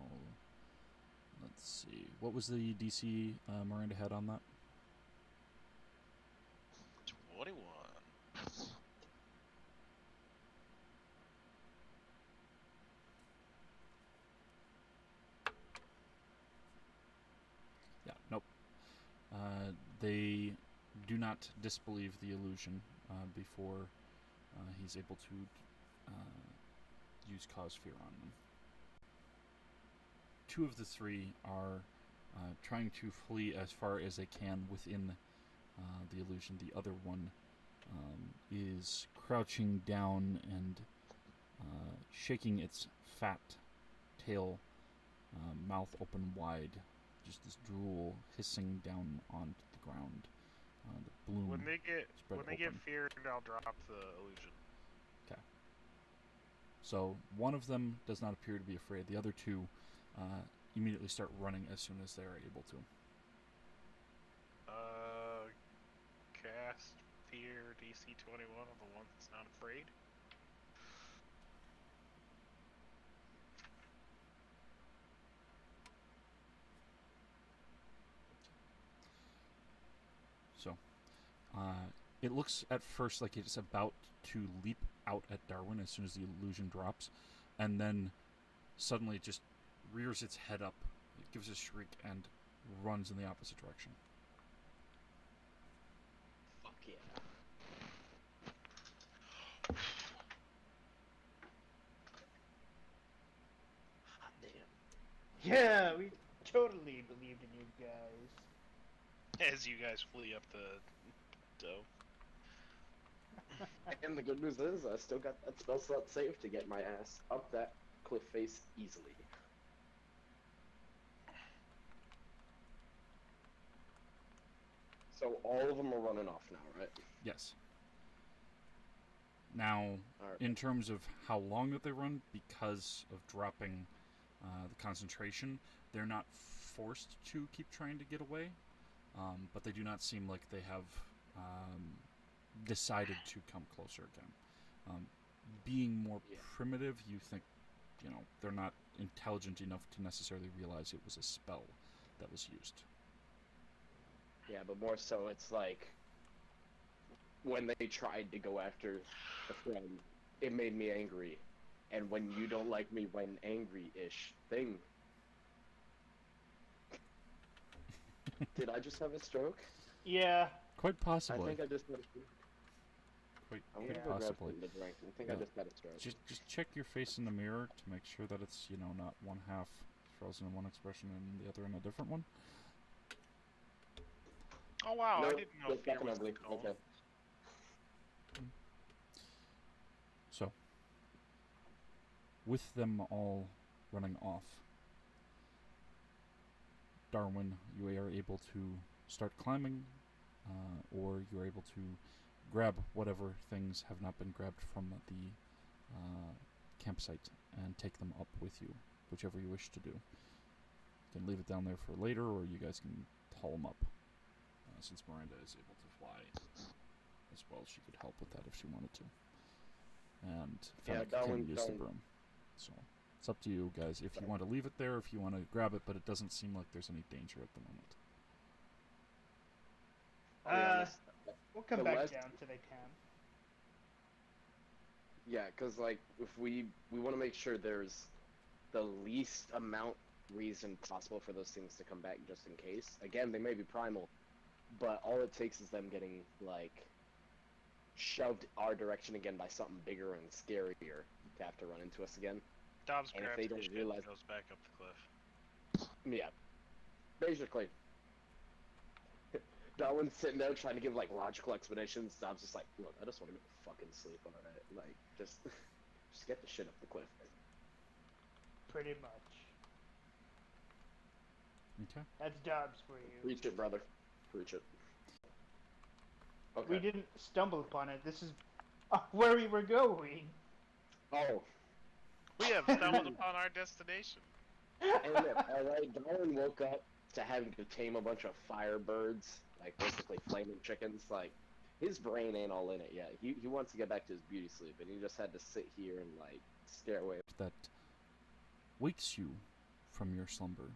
let's see. What was the DC Miranda had on that? 21. Yeah, nope. They do not disbelieve the illusion before he's able to use cause fear on them. 2 of the 3 are trying to flee as far as they can within the illusion. The other one is crouching down and shaking its fat tail, mouth open wide, just this drool hissing down onto the ground. The bloom When they get open. feared, I'll drop the illusion. Okay. So one of them does not appear to be afraid. The other 2 immediately start running as soon as they are able to. Cast fear DC 21 on the one that's not afraid. It looks at first like it's about to leap out at Darwin as soon as the illusion drops, and then suddenly it just rears its head up, it gives a shriek, and runs in the opposite direction. Fuck yeah. Hot damn. Yeah, we totally believed in you guys. As you guys flee up the dough. And the good news is, I still got that spell slot saved to get my ass up that cliff face easily. So all of them are running off now, right? Yes. Now, Alright. in terms of how long that they run, because of dropping the concentration, they're not forced to keep trying to get away, but they do not seem like they have decided to come closer again. Being more Yeah. primitive, you think, they're not intelligent enough to necessarily realize it was a spell that was used. Yeah, but more so it's like when they tried to go after a friend, it made me angry. And when you don't like me when angry-ish thing. Did I just have a stroke? Yeah. Quite I possibly. think I just had a stroke. Quite I'm gonna Yeah. go grab possibly. something to drink. I think Yeah. I just had a stroke. Just check your face in the mirror to make sure that it's, not one half frozen in one expression and the other in a different one. Oh wow, I No, didn't know just fear fucking was ugly. the cone. Okay. So, with them all running off, Darwin, you are able to start climbing, or you are able to grab whatever things have not been grabbed from the campsite and take them up with you, whichever you wish to do. You can leave it down there for later, or you guys can haul them up. Since Miranda is able to fly as well, she could help with that if she wanted to. And Yeah, Fennec can use the broom. So it's up to you guys if you want to leave it there, if you want to grab it, but it doesn't seem like there's any danger at the moment. I'll be honest. We'll come The back less- down to the camp. Yeah, because like if we want to make sure there's the least amount reason possible for those things to come back just in case. Again, they may be primal, but all it takes is them getting like shoved our direction again by something bigger and scarier to have to run into us again. Dobbs And if grabs they his don't shit realize- and goes back up the cliff. Yeah, basically. Darwin's sitting there trying to give like logical explanations. Dom's just like, look, I just want to go to fucking sleep on it. Like, just get the shit up the cliff. Pretty much. Okay. That's Dobbs for you. Preach it, brother. Preach it. Okay. We didn't stumble upon it. This is where we were going. Oh, We have stumbled upon our destination. and look, alright, Darwin woke up to having to tame a bunch of firebirds, like basically flaming chickens. Like, his brain ain't all in it yet. He wants to get back to his beauty sleep, and he just had to sit here and like stare away. That wakes you from your slumber.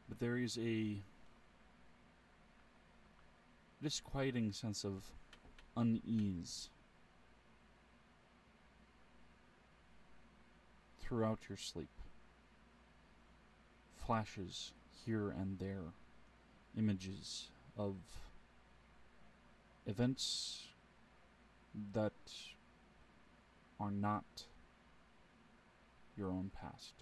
But there is a disquieting sense of unease throughout your sleep. Flashes here and there, images of events that are not your own past.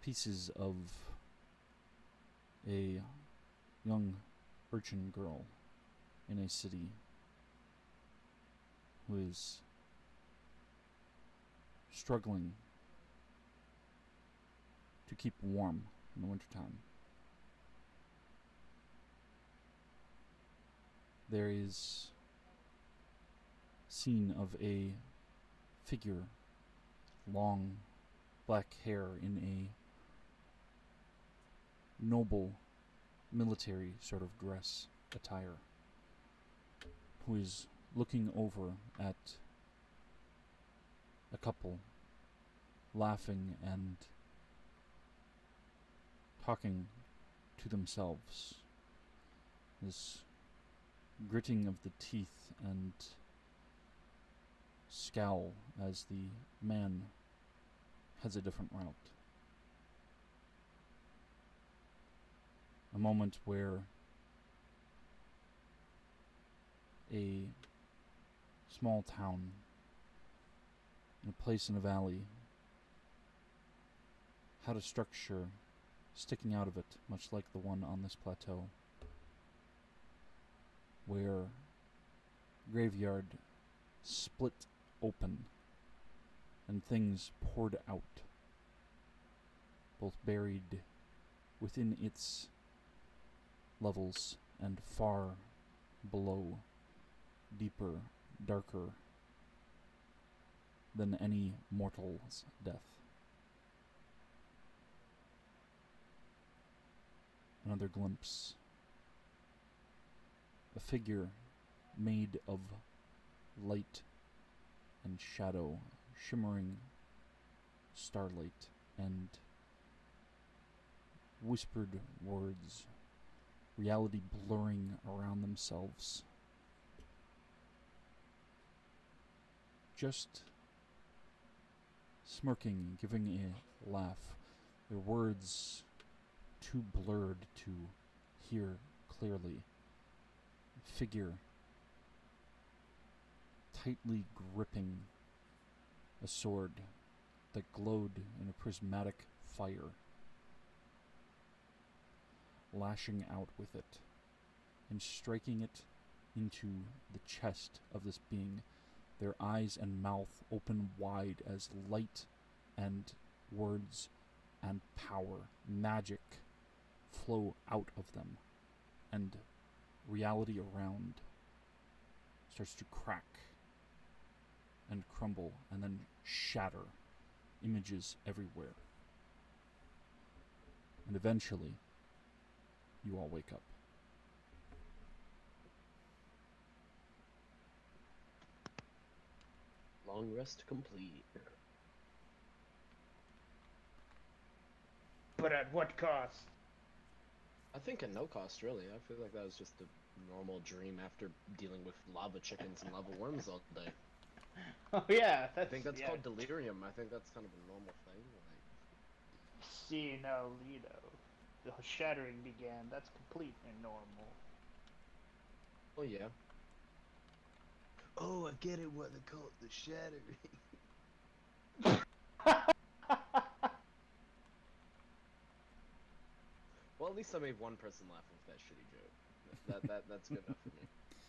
Pieces of a young urchin girl in a city who is struggling to keep warm in the wintertime. There is scene of a figure, long black hair in a noble military sort of dress attire, who is looking over at a couple laughing and talking to themselves this gritting of the teeth and scowl as the man heads a different route. A moment where a small town, in a place in a valley, had a structure sticking out of it, much like the one on this plateau, where graveyard split open and things poured out, both buried within its levels and far below, deeper, darker than any mortal's death. Another glimpse. A figure made of light and shadow, shimmering starlight, and whispered words, reality blurring around themselves. Just smirking, giving a laugh, their words too blurred to hear clearly. Figure tightly gripping a sword that glowed in a prismatic fire, lashing out with it and striking it into the chest of this being, their eyes and mouth open wide as light and words and power, magic, flow out of them, and reality around starts to crack and crumble and then shatter, images everywhere. And eventually, you all wake up. Long rest complete. But at what cost? I think at no cost, really. I feel like that was just a normal dream after dealing with lava chickens and lava worms all day. Oh yeah, I think that's called delirium. I think that's kind of a normal thing. Like, See now, Lido. The shattering began. That's completely normal. oh yeah. Oh, I get it. What they call it, the shattering. Well, at least I made one person laugh with that shitty joke. That's good enough for me.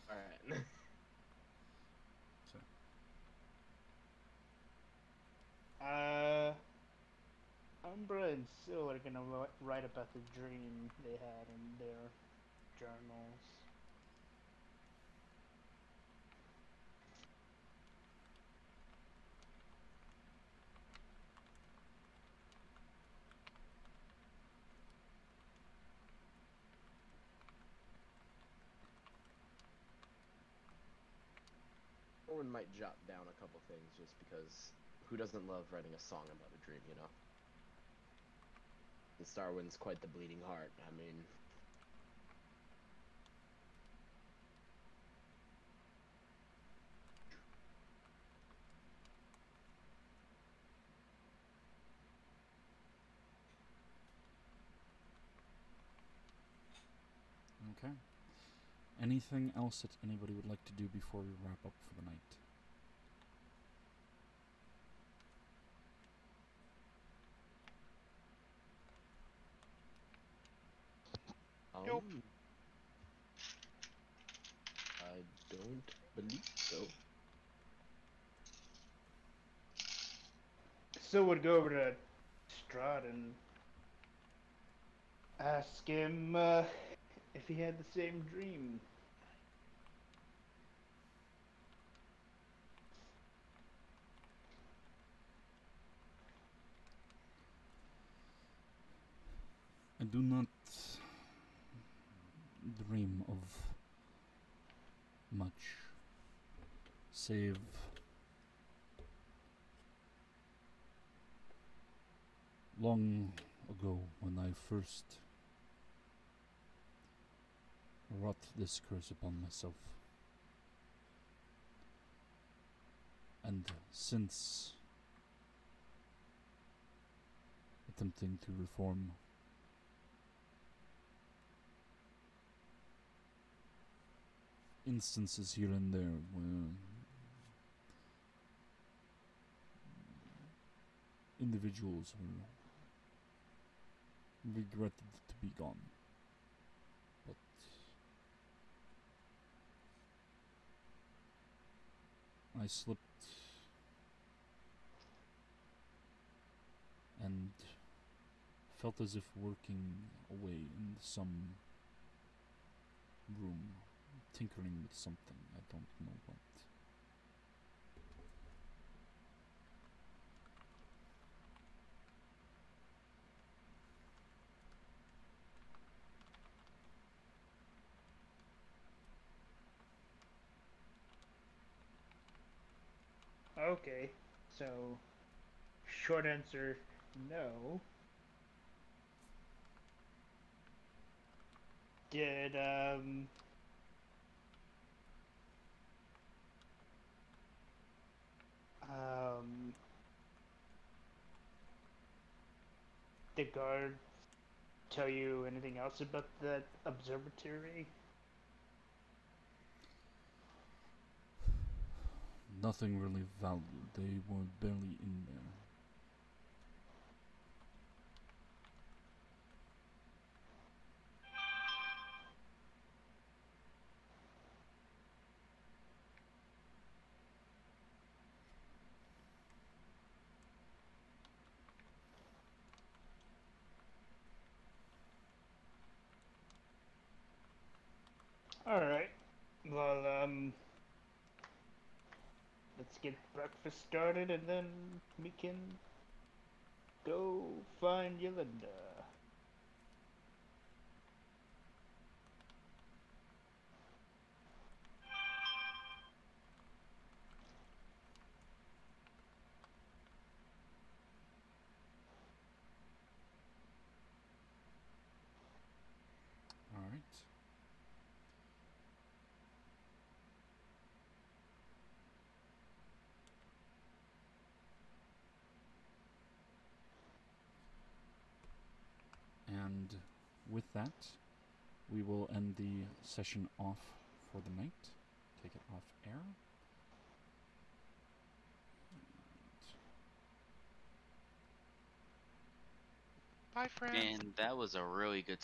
All right. Umbra and Syl are gonna write about the dream they had in their journals. Owen might jot down a couple things just because who doesn't love writing a song about a dream, you know? And Starwin's quite the bleeding heart. I mean, Okay. Anything else that anybody would like to do before we wrap up for the night? Nope. I don't believe so. Syl would go over to Strahd and ask him if he had the same dream. I do not dream of much, save long ago when I first brought this curse upon myself. And since attempting to reform instances here and there where individuals were regretted to be gone. But I slipped and felt as if working away in some room, tinkering with something, I don't know what. Okay, so short answer, no. Did the guard tell you anything else about that observatory? Nothing really valued. They were barely in there. Alright. Well, let's get breakfast started and then we can go find Yolanda. Alright. And with that, we will end the session off for the night. Take it off air. Bye, friends. And that was a really good